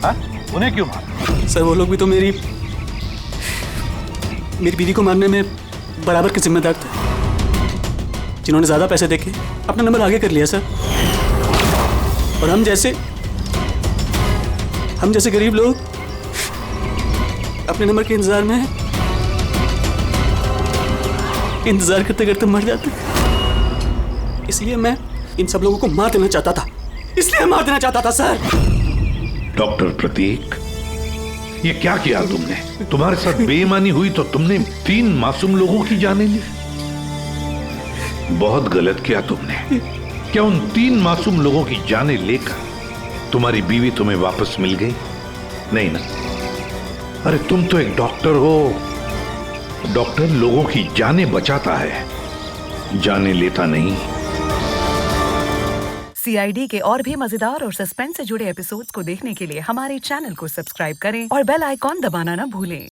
हा? उन्हें क्यों मारा? सर वो लोग भी तो मेरी बीवी को मारने में बराबर के जिम्मेदार थे, जिन्होंने ज्यादा पैसे देके अपना नंबर आगे कर लिया सर। और हम जैसे गरीब लोग अपने नंबर के इंतजार में इंतजार करते करते मर जाते। इसलिए मैं इन सब लोगों को मार देना चाहता था, इसलिए मार देना चाहता था सर। डॉक्टर प्रतीक, ये क्या किया तुमने? तुम्हारे साथ बेईमानी हुई तो तुमने 3 मासूम लोगों की जानें ली। बहुत गलत किया तुमने। क्या उन 3 मासूम लोगों की जानें लेकर तुम्हारी बीवी तुम्हें वापस मिल गई? नहीं ना। अरे तुम तो एक डॉक्टर हो। डॉक्टर लोगों की जानें बचाता है, जानें लेता नहीं। CID के और भी मजेदार और सस्पेंस से जुड़े एपिसोड्स को देखने के लिए हमारे चैनल को सब्सक्राइब करें और बेल आइकॉन दबाना ना भूलें।